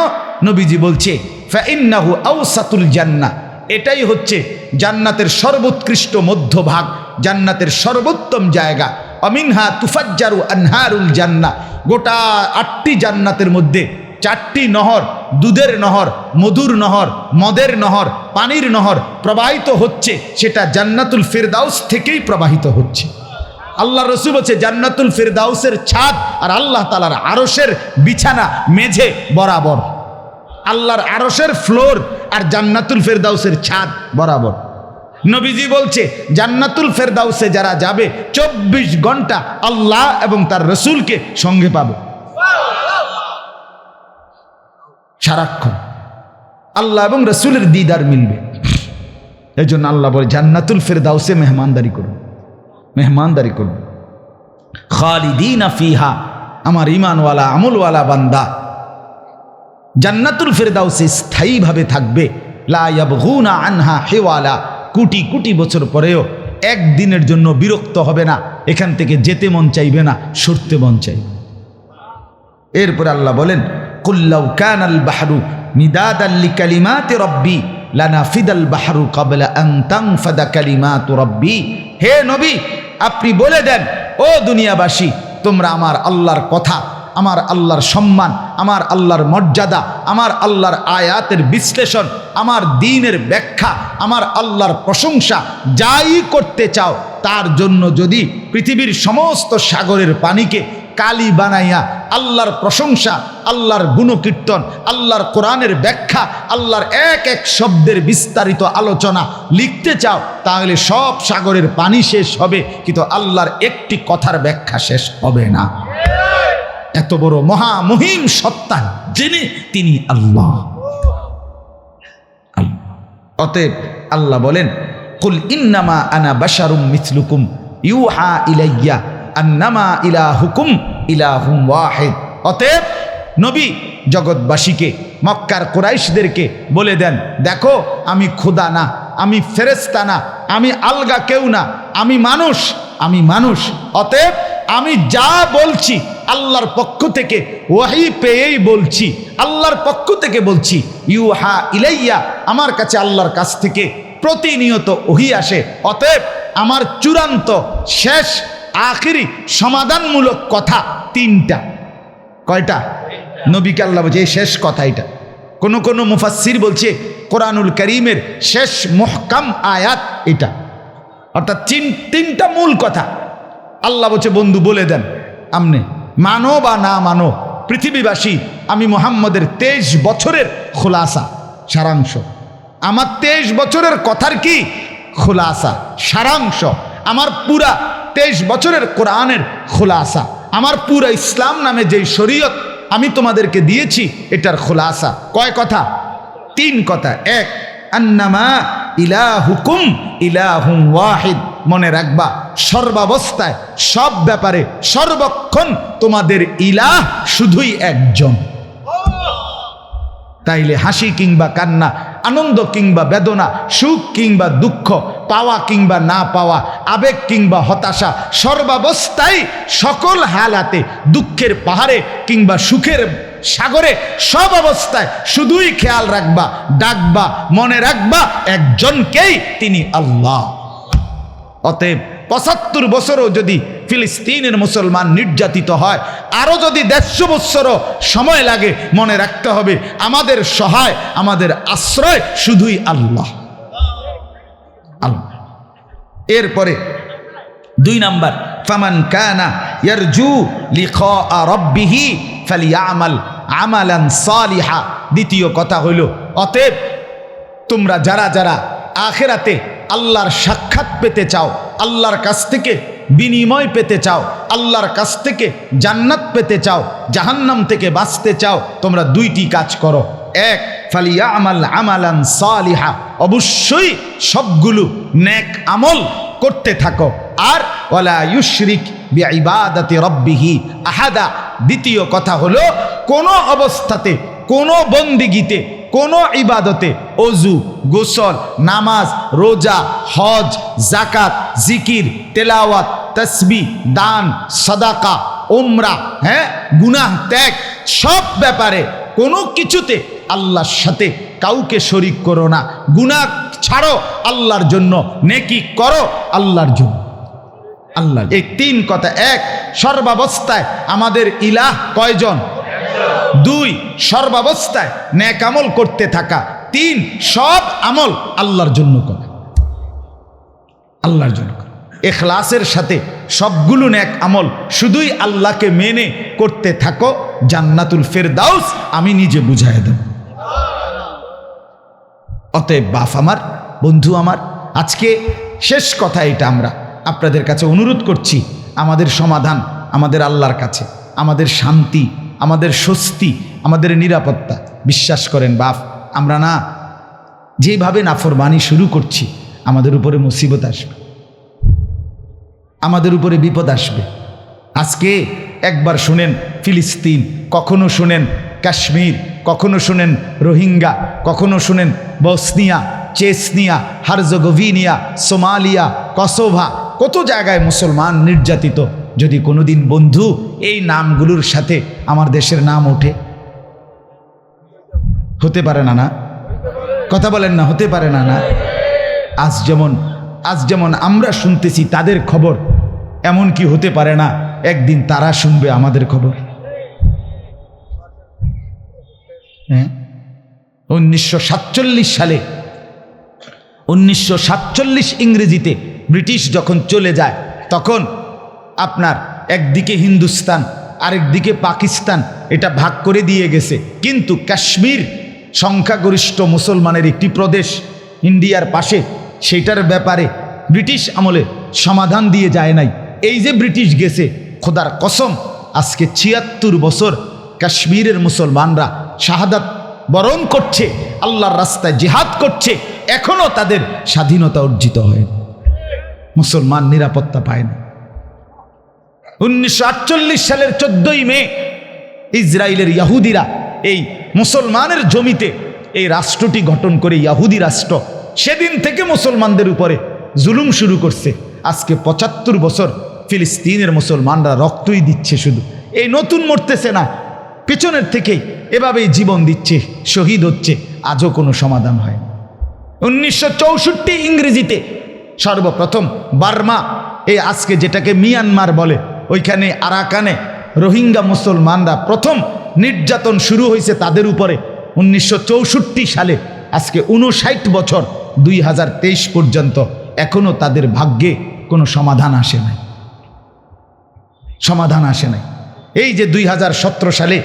নবীজি বলছে ফাইন্নাহু আওসাতুল জান্নাহ, এটাই হচ্ছে জান্নাতের সর্বোৎকৃষ্ট মধ্যভাগ, জান্নাতের সর্বোত্তম জায়গা। অমিনহা তুফাজ্জারু আনহারুল জান্নাহ, গোটা 8টি জান্নাতের মধ্যে 4টি নহর, দুধের নহর, মধুর নহর, মদের নহর, পানির নহর প্রবাহিত হচ্ছে, সেটা জান্নাতুল ফিরদাউস থেকেই প্রবাহিত হচ্ছে। আল্লাহ রসুল বলছে জান্নাতুল ফিরদাউসের ছাদ আর আল্লাহ তাআলার আরশের বিছানা মেঝে বরাবর। আল্লাহর আরশের ফ্লোর আর জান্নাতুল ফিরদাউসের ছাদ বরাবর। নবীজি বলছে জান্নাতুল ফিরদাউসে যারা যাবে 24 ঘন্টা আল্লাহ এবং তার রসুলকে সঙ্গে পাবে, সারাক্ষণ আল্লাহ এবং রসুলের দিদার মিলবে। এই জন্য আল্লাহ বলে জান্নাতুল ফিরদাউসে মেহমানদারি করুন, মেহমানদারি করুন। খালিদিনা ফিহা, আমার ঈমানওয়ালা আমলওয়ালা বান্দা জান্নাতুল ফিরদাউসে স্থায়ীভাবে থাকবে। লা ইয়াবগুনা আনহা হিওয়ালা, কোটি কোটি বছর পরেও একদিনের জন্য বিরক্ত হবে না, এখান থেকে যেতে মন চাইবে না, সরতে মন চাইবে। এরপর আল্লাহ বলেন কুল্লাউ কানাল বাহরু মিদাদাল লিকালিমাতি রাব্বি লানাফিদাল বাহরু ক্বাবলা আন তানফাদা কালিমাতু রাব্বি। হে নবী, আপনি বলে দেন, ও দুনিয়াবাসী, তোমরা আমার আল্লাহর কথা, আমার আল্লাহর সম্মান, আমার আল্লাহর মর্যাদা, আমার আল্লাহর আয়াতের বিশ্লেষণ, আমার দ্বীনের ব্যাখ্যা, আমার আল্লাহর প্রশংসা যাই করতে চাও, তার জন্য যদি পৃথিবীর সমস্ত সাগরের পানিকে কালি বানাইয়া আল্লাহর প্রশংসা, আল্লাহর গুণকীর্তন, আল্লাহর কোরআনের ব্যাখ্যা, আল্লাহর এক এক শব্দের বিস্তারিত আলোচনা লিখতে চাও, তাহলে সব সাগরের পানি শেষ হবে, কিন্তু আল্লাহর একটি কথার ব্যাখ্যা শেষ হবে না। এত বড় মহামহিম সত্তা যিনি, তিনি আল্লাহ। অতএব আল্লাহ বলেন কুল ইন্নামা আনা বাশারুম মিসলুকুম ইউহা ইলাইয়া আন্নামা ইলাহুকুম ইলাহুম ওয়াহিদ। অতএব নবী জগৎবাসীকে, মক্কার কুরাইশদেরকে বলে দেন, দেখো আমি খোদা না, আমি ফেরেশতা না, আমি আলগা কেউ না, আমি মানুষ, আমি মানুষ। অতএব আমি যা বলছি আল্লাহর পক্ষ থেকে ওয়াহি পেয়েই বলছি, আল্লাহর পক্ষ থেকে বলছি। ইউহা ইলাইয়া, আমার কাছে আল্লাহর কাছ থেকে প্রতিনিয়ত ওহী আসে। অতএব আমার চূড়ান্ত শেষ আখিরি সমাধানমূলক কথা তিনটা। কয়টা? নবীকে আল্লাহ বলছে এই শেষ কথা। এটা কোনো কোনো মুফাসসির বলছে কোরআনুল কারীমের শেষ মুহকাম আয়াত এটা, অর্থাৎ তিনটা মূল কথা আল্লাহ বলছে বন্ধু বলে দেন, আমনে মানো বা না মানো, পৃথিবীবাসী আমি মুহাম্মদের 23 বছরের খুলাসা, সারাংশ। আমার 23 বছরের কথার কি খুলাসা, সারাংশ। আমার পুরা 23 বছরের কোরআনের খুলাসা, আমার পুরা ইসলাম নামে যেই শরীয়ত আমি তোমাদেরকে দিয়েছি, এটার খুলাসা। কয় কথা? 3 কথা। এক, আন্নামা ইলাহুকুম ইলাহুম ওয়াহিদ। মনে রাখবা, সর্বাবস্থায়, সব ব্যাপারে, সর্বক্ষণ তোমাদের ইলাহ শুধুই একজন। তাইলে হাসি কিংবা কান্না, আনন্দ কিংবা বেদনা, সুখ কিংবা দুঃখ, পাওয়া কিংবা না পাওয়া, আবেগ কিংবা হতাশা, সর্বাবস্থায়, সকল হালাতে, দুঃখের পাহাড়ে কিংবা সুখের সাগরে, সব অবস্থায় শুধুই খেয়াল রাখবা, ডাকবা, মনে রাখবা একজনকেই, তিনি আল্লাহ। অতএব 75 বছরও যদি ফিলিস্তিনের মুসলমান নির্যাতিত হয়, আরো যদি 150 বছরও সময় লাগে, মনে রাখতে হবে আমাদের সহায়, আমাদের আশ্রয় শুধুই আল্লাহ। আল্লাহ। এরপরে 2 নাম্বার, ফামান কানা ইয়ারজু লিকা রাব্বিহি ফালিয়ামাল আমালান সালিহা। দ্বিতীয় কথা হইল, অতএব তোমরা যারা যারা আখিরাতে আল্লাহর সাক্ষাৎ পেতে চাও, আল্লাহর কাছ থেকে বিনিময় পেতে চাও, আল্লাহর কাছ থেকে জান্নাত পেতে চাও, জাহান্নাম থেকে বাঁচতে চাও, তোমরা 2টি কাজ করো। এক, ফালিয়ামাল আমালান সালিহা, অবশ্যই সবগুলো নেক আমল করতে থাকো। আর ওয়ালা ইউশরিক বিইবাদাতি রাব্বিহি আহাদা। দ্বিতীয় কথা হলো, কোনো অবস্থাতে, কোনো বন্দিগিতে, কোনো ইবাদতে, অজু, গোসল, নামাজ, রোজা, হজ, জাকাত, জিকির, তেলাওয়াত, তাসবিহ, দান, সাদাকা, উমরা, গুনাহ ত্যাগ, সব ব্যাপারে কোনো কিছুতে আল্লাহর সাথে কাউকে শরীক করো না। গুনাহ ছাড়ো আল্লাহর জন্য, নেকি করো আল্লাহর জন্য। আল্লাহ। এই 3 কথা। 1, সর্বাবস্থায় আমাদের ইলাহ কয়জন? 2, সর্বাবস্থায় নেক আমল করতে থাকা। 3, সব আমল আল্লাহর জন্য করা, আল্লাহর জন্য করা। ইখলাসের সাথে সবগুলো নেক আমল শুধুই আল্লাহকে মেনে করতে থাকো, জান্নাতুল ফেরদাউস আমি নিজে বুঝাই দেব। অতএব বাপ আমার, বন্ধু আমার, আজকে শেষ কথা এটা, আমরা আপনাদের কাছে অনুরোধ করছি, আমাদের সমাধান আমাদের আল্লাহর কাছে, আমাদের শান্তি, আমাদের স্বস্তি, আমাদের নিরাপত্তা। বিশ্বাস করেন বাপ, আমরা না যেভাবে নাফরমানি শুরু করছি, আমাদের উপরে মুসিবত আসবে, আমাদের উপরে বিপদ আসবে। আজকে একবার শুনেন ফিলিস্তিন, কখনো শুনেন কাশ্মীর, কখনো শুনেন রোহিঙ্গা, কখনো শুনেন বসনিয়া, চেচনিয়া, হার্জেগোভিনা, সোমালিয়া, কসোভা, কত জায়গায় মুসলমান নির্যাতিত। যদি কোনোদিন বন্ধু এই নামগুলোর সাথে আমার দেশের নাম ওঠে, হতে পারে না, না কথা বলেন না, হতে পারে না, না। আজ যেমন আমরা শুনতেছি তাদের খবর, এমন কি হতে পারে না একদিন তারা শুনবে আমাদের খবর? হ্যাঁ, 1947 সালে, 1947 ইংরেজিতে ব্রিটিশ যখন চলে যায়, তখন আপনার একদিকে হিন্দুস্তান আরেকদিকে পাকিস্তান, এটা ভাগ করে দিয়ে গেছে। কিন্তু কাশ্মীর সংখ্যাগরিষ্ঠ মুসলমানের একটি প্রদেশ, ইন্ডিয়ার পাশে, সেটার ব্যাপারে ব্রিটিশ আমলে সমাধান দিয়ে যায় নাই। এই যে ব্রিটিশ গেছে, খোদার কসম, আজকে ৭৬ বছর কাশ্মীরের মুসলমানরা শাহাদাত বরণ করছে, আল্লাহর রাস্তায় জিহাদ করছে, এখনো তাদের স্বাধীনতা অর্জিত হয়, মুসলমান নিরাপত্তা পায় না। 1948 সালের 14ই মে ইসরায়েলের ইহুদিরা এই মুসলমানের জমিতে এই রাষ্ট্রটি গঠন করে, ইহুদি রাষ্ট্র, সেদিন থেকে মুসলমানদের উপরে জুলুম শুরু করছে। আজকে 75 বছর ফিলিস্তিনের মুসলমানরা রক্তই দিচ্ছে, শুধু এই নতুন মরতেছে না, পেছনের থেকেই এভাবেই জীবন দিচ্ছে, শহীদ হচ্ছে, আজও কোনো সমাধান হয়। 1964 ইংরেজিতে সর্বপ্রথম বার্মা, এই আজকে যেটাকে মিয়ানমার বলে, ওইখানে আরাকানে রোহিঙ্গা মুসলমানরা প্রথম নির্যাতন শুরু হয়েছে তাদের উপরে 1964 সালে। আজকে 59 বছর, 2023 পর্যন্ত এখনো তাদের ভাগ্যে কোনো সমাধান আসে নাই, সমাধান আসে নাই। এই যে 2017 সালে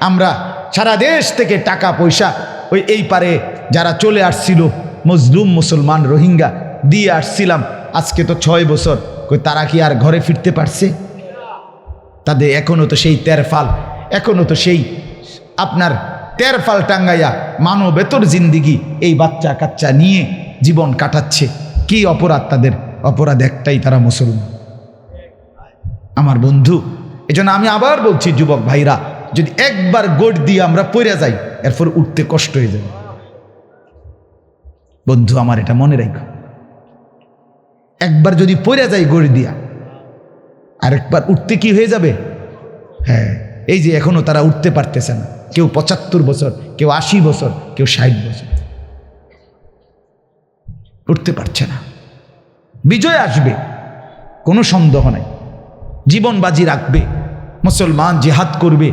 আমরা সারা দেশ থেকে টাকা পয়সা ওই এই পারে যারা চলে আসছিল মজলুম মুসলমান রোহিঙ্গা দিয়ে আসছিলাম, আজকে তো 6 বছর, কই তারা কি আর ঘরে ফিরতে পারছে? তাদের এখনো তো সেই তেরফাল, এখনো তো সেই আপনার তেরফাল টাঙ্গাইয়া মানবেতর জিন্দিগি এই বাচ্চা কাচ্চা নিয়ে জীবন কাটাচ্ছে। কি অপরাধ তাদের? অপরাধ একটাই, তারা মুসলমান। আমার বন্ধু, এজন্য আমি আবার বলছি, যুবক ভাইরা, যদি একবার গোট দিয়ে আমরা পড়ে যাই, এরপর উঠতে কষ্ট হয়ে যাবে। বন্ধু আমার, এটা মনে রাখো, একবার যদি পড়ে যাই গোট দিয়া, আরেকবার উঠতে কি হয়ে যাবে? হ্যাঁ, এই যে এখনো তারা উঠতে পারতেছে না, কেউ 75 বছর, কেউ 80 বছর, কেউ 60 বছর, উঠতে পারছে না। বিজয় আসবে, কোনো সন্দেহ নাই, জীবন বাজি রাখবে, মুসলমান জিহাদ করবে,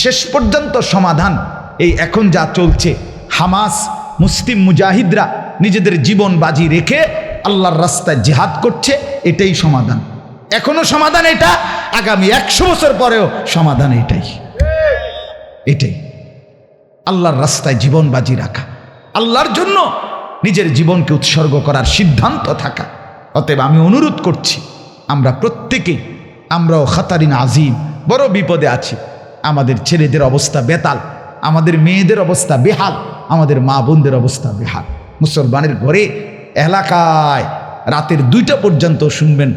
শেষ পর্যন্ত সমাধান। এই এখন যা চলছে, হামাস মুসলিম মুজাহিদরা নিজেদের জীবন বাজি রেখে আল্লাহর রাস্তায় জিহাদ করছে, এটাই সমাধান। এখনো সমাধান এটা, আগামী 100 বছর পরেও সমাধান এটাই, এটাই আল্লাহর রাস্তায় জীবন বাজি রাখা, আল্লাহর জন্য নিজের জীবনকে উৎসর্গ করার সিদ্ধান্ত থাকা। অতএব আমি অনুরোধ করছি, আমরা প্রত্যেকেই, আমরাও খাতারিন আজিম, বড় বিপদে আছি। আমাদের ছেলেদের অবস্থা বেতাল, আমাদের মেয়েদের অবস্থা বেহাল, আমাদের মা বোনদের অবস্থা বেহাল। মুসলমানের ঘরে এলাকায় রাতের 2টা পর্যন্ত শুনবেন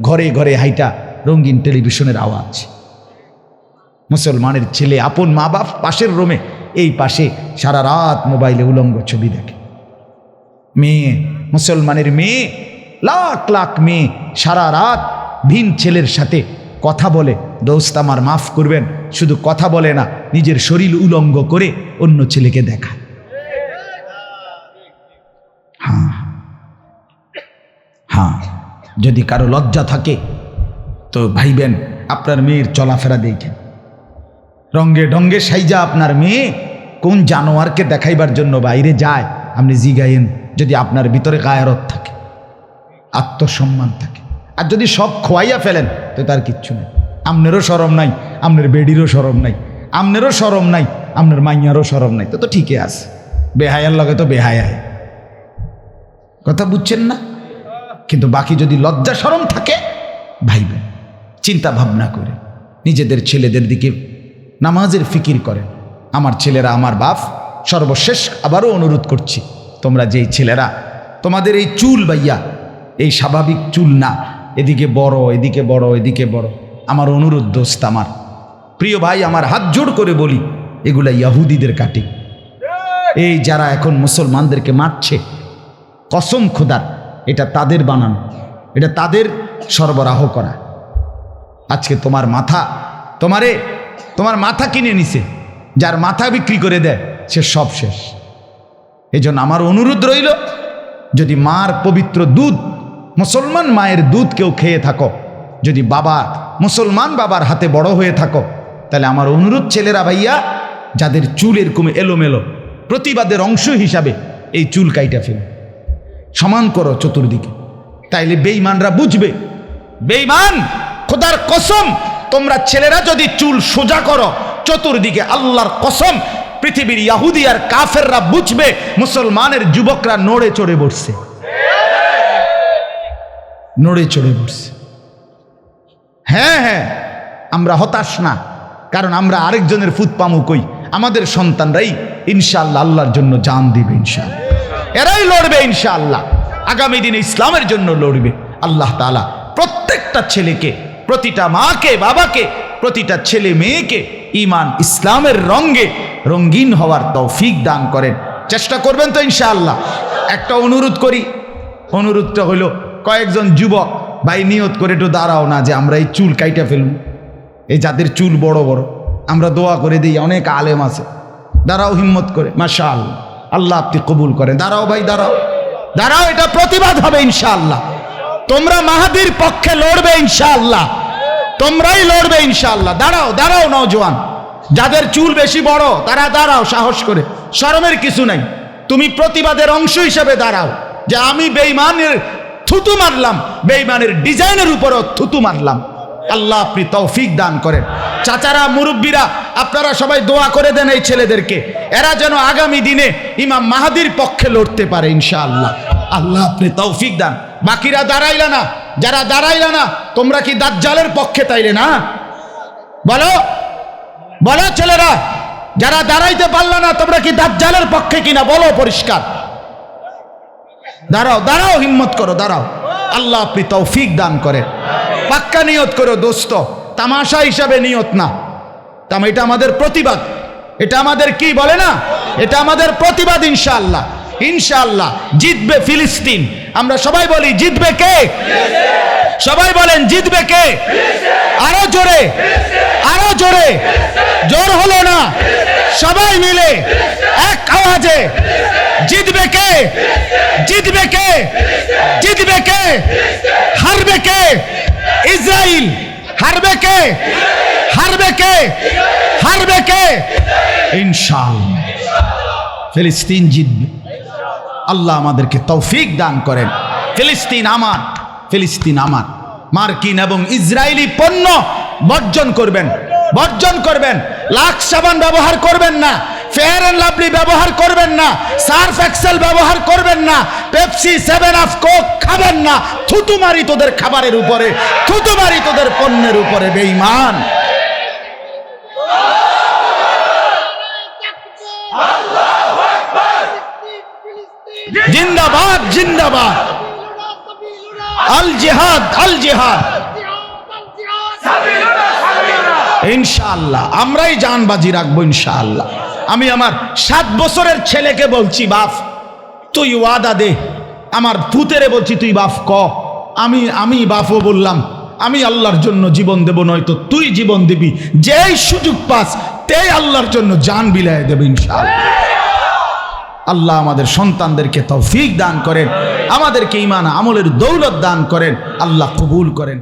ঘরে ঘরে হাইটা রঙিন টেলিভিশনের আওয়াজ। মুসলমানের ছেলে আপন মা বাপ পাশের রুমে, এই পাশে সারা রাত মোবাইলে উলঙ্গ ছবি দেখে। মেয়ে, মুসলমানের মেয়ে, লাখ লাখ মেয়ে সারা রাত ভিন ছেলের সাথে কথা বলে। দোস্ত আমার মাফ করবেন, শুধু কথা বলে না, নিজের শরীর উলঙ্গ করে অন্য ছেলেকে দেখায়। হ্যাঁ হ্যাঁ, যদি কারো লজ্জা থাকে তো ভাইবেন, আপনার মেয়ের চলাফেরা দেখেন, রঙ্গে ঢঙ্গে সাইজা আপনার মেয়ে কোন জানোয়ারকে দেখাইবার জন্য বাইরে যায়, আপনি জিগাইন। যদি আপনার ভিতরে গায়রত থাকে, আত্মসম্মান থাকে, আর যদি সব খোয়াইয়া ফেলেন তো তার কিচ্ছু নেই। আমনেরও শরম নাই, আমনের বেডিরও শরম নাই, আমনেরও শরম নাই, আমনের মাইয়ারও শরম নাই, তো ঠিকই আছে। বেহায়ার লগে তো বেহায়ায়, কথা বুঝছেন না? কিন্তু বাকি যদি লজ্জা শরম থাকে, ভাইবেন, চিন্তা ভাবনা করে নিজেদের ছেলেদের দিকে নামাজের ফিকির করেন। আমার ছেলেরা, আমার বাপ, সর্বশেষ আবারও অনুরোধ করছি, তোমরা যেই ছেলেরা তোমাদের এই চুল বাইয়া, এই স্বাভাবিক চুল না, এদিকে বড়, এদিকে বড়, এদিকে বড়, আমার অনুরোধ দোস্ত, আমার প্রিয় ভাই, আমার হাত জোড় করে বলি, এগুলা ইয়াহুদিদের কাটিং। এই যারা এখন মুসলমানদেরকে মারছে, কসম খোদার, এটা তাদের বানানো, এটা তাদের সরবরাহ করা। আজকে তোমার মাথা কিনে নিছে, যার মাথা বিক্রি করে দেয় সে সব শেষ। এই জন্য আমার অনুরোধ রইল, যদি মার পবিত্র দুধ, মুসলমান মায়ের দুধ কেউ খেয়ে থাকো, যদি বাবা মুসলমান বাবার হাতে বড় হয়ে থাকো, তাহলে আমার অনুরোধ ছেলেরা ভাইয়া, যাদের চুল এরকম এলোমেলো, প্রতিবাদের অংশ হিসাবে এই চুল কাইটা ফেলো, সমান করো চতুর্দিকে, তাইলে বেঈমানরা বুঝবে। বেঈমান, খোদার কসম, তোমরা ছেলেরা যদি চুল সোজা করো চতুর্দিকে, আল্লাহর কসম, পৃথিবীর ইহুদি আর কাফেররা বুঝবে মুসলমানের যুবকরা নড়ে চড়ে বসছে, নড়ে চড়ে বসছে। হ্যাঁ হ্যাঁ, আমরা হতাশ না, কারণ আমরা আরেকজনের ফুত পামু কই, আমাদের সন্তানরাই ইনশাআল্লাহ আল্লাহর জন্য জান দিবে, ইনশাআল্লাহ এরাই লড়বে, ইনশাআল্লাহ আগামী দিনে ইসলামের জন্য লড়বে। আল্লাহ তাআলা প্রত্যেকটা ছেলেকে, প্রতিটা মাকে, বাবাকে, প্রতিটা ছেলে মেয়েকে ঈমান ইসলামের রঙে রঙিন হওয়ার তৌফিক দান করেন। চেষ্টা করবেন তো ইনশাআল্লাহ? একটা অনুরোধ করি, অনুরোধটা হলো, কয়েকজন যুবক ভাই নিয়ত করে একটু দাঁড়াও না, যে আমরা এই চুল কাইটা ফেলব, এই যাদের চুল বড় বড়, আমরা দোয়া করে দিই, অনেক আলেম আছে, দাঁড়াও হিম্মত করে, মাশাআল্লাহ, আল্লাহ আপনি কবুল করেন। দাঁড়াও ভাই, দাঁড়াও, দাঁড়াও, এটা প্রতিবাদ হবে ইনশাআল্লাহ। তোমরা মাহাদির পক্ষে লড়বে ইনশাআল্লাহ, তোমরাই লড়বে ইনশাআল্লাহ। দাঁড়াও, দাঁড়াও নওজোয়ান, যাদের চুল বেশি বড় তারা দাঁড়াও সাহস করে, শরমের কিছু নাই। তুমি প্রতিবাদের অংশ হিসেবে দাঁড়াও, যে আমি বেঈমানের থুতু মারলাম, বেঈমানের ডিজাইনের উপরও থুতু মারলাম। আল্লাহ আপনি তৌফিক দান করেন। চাচারা, মুরব্বীরা, আপনারা সবাই দোয়া করে দেন এই ছেলেদেরকে, এরা যেন আগামী দিনে ইমাম মাহাদির পক্ষে লড়তে পারে ইনশাআল্লাহ। আল্লাহ আপনি তৌফিক দান। বাকিরা দাঁড়াইলা না, যারা দাঁড়াইলা না, তোমরা কি দাজ্জালের পক্ষে তাইলে না? বলো বলো ছেলেরা, যারা দাঁড়াইতে পারলা না, তোমরা কি দাজ্জালের পক্ষে কিনা? বলো পরিষ্কার। দাঁড়াও, দাঁড়াও, হিম্মত করো, দাঁড়াও। আল্লাহ আপনি তৌফিক দান করেন। পাক্কা নিয়ত করো দোস্ত, তামাশা হিসাবে নিয়ত না। এটা আমাদের প্রতিবাদ, এটা আমাদের কি বলে না, এটা আমাদের প্রতিবাদ। ইনশাআল্লাহ, ইনশাআল্লাহ জিতবে ফিলিস্তিন। আমরা সবাই বলি, জিতবে কে? সবাই বলেন, জিতবে কে? আরো জোরে, আরো জোরে। জোর হলো না, সবাই মিলে এক আওয়াজে, জিতবে কে? জিতবে কে? জিতবে কে? হারবে কে? ইসরাইল। হারবে কে? হারবে কে? হারবে কে? ইনশাআল্লাহ ফিলিস্তিন জিতবে। আল্লাহ আমাদেরকে তৌফিক দান করেন। ফিলিস্তিন আমার, ফিলিস্তিন আমার। মার্কিন এবং ইসরায়েলি পণ্য বর্জন করবেন, বর্জন করবেন। লাক্স সাবান ব্যবহার করবেন না, ফেয়ার অ্যান্ড লাভলি ব্যবহার করবেন না, সার্ফ এক্সেল ব্যবহার করবেন না, পেপসি, 7 আপ, কোক খাবেন না। থুতু মারি তোদের খাবারের উপরে, থুতু মারি তোদের পণ্যের উপরে, বেঈমান। জিন্দাবাদ, জিন্দাবাদ। আল জিহাদ, আল জিহাদ। ইনশাআল্লাহ আমরাই জানবাজি রাখবো ইনশাআল্লাহ। আমি আমার 7 বছরের ছেলেকে বলছি, বাপ তুই ওয়াদা দে। আমার পুতেরে বলছি, তুই বাপ ক। আমি বাপও বললাম, আমি আল্লাহর জন্য জীবন দেব, নয়তো তুই জীবন দিবি। যেই সুযোগ পাস তেই আল্লাহর জন্য জান বিলায় দেবে ইনশাআল্লাহ। আল্লাহ আমাদের সন্তানদেরকে তৌফিক দান করেন, আমাদেরকে ঈমান আমলের দৌলত দান করেন। আল্লাহ কবুল করেন।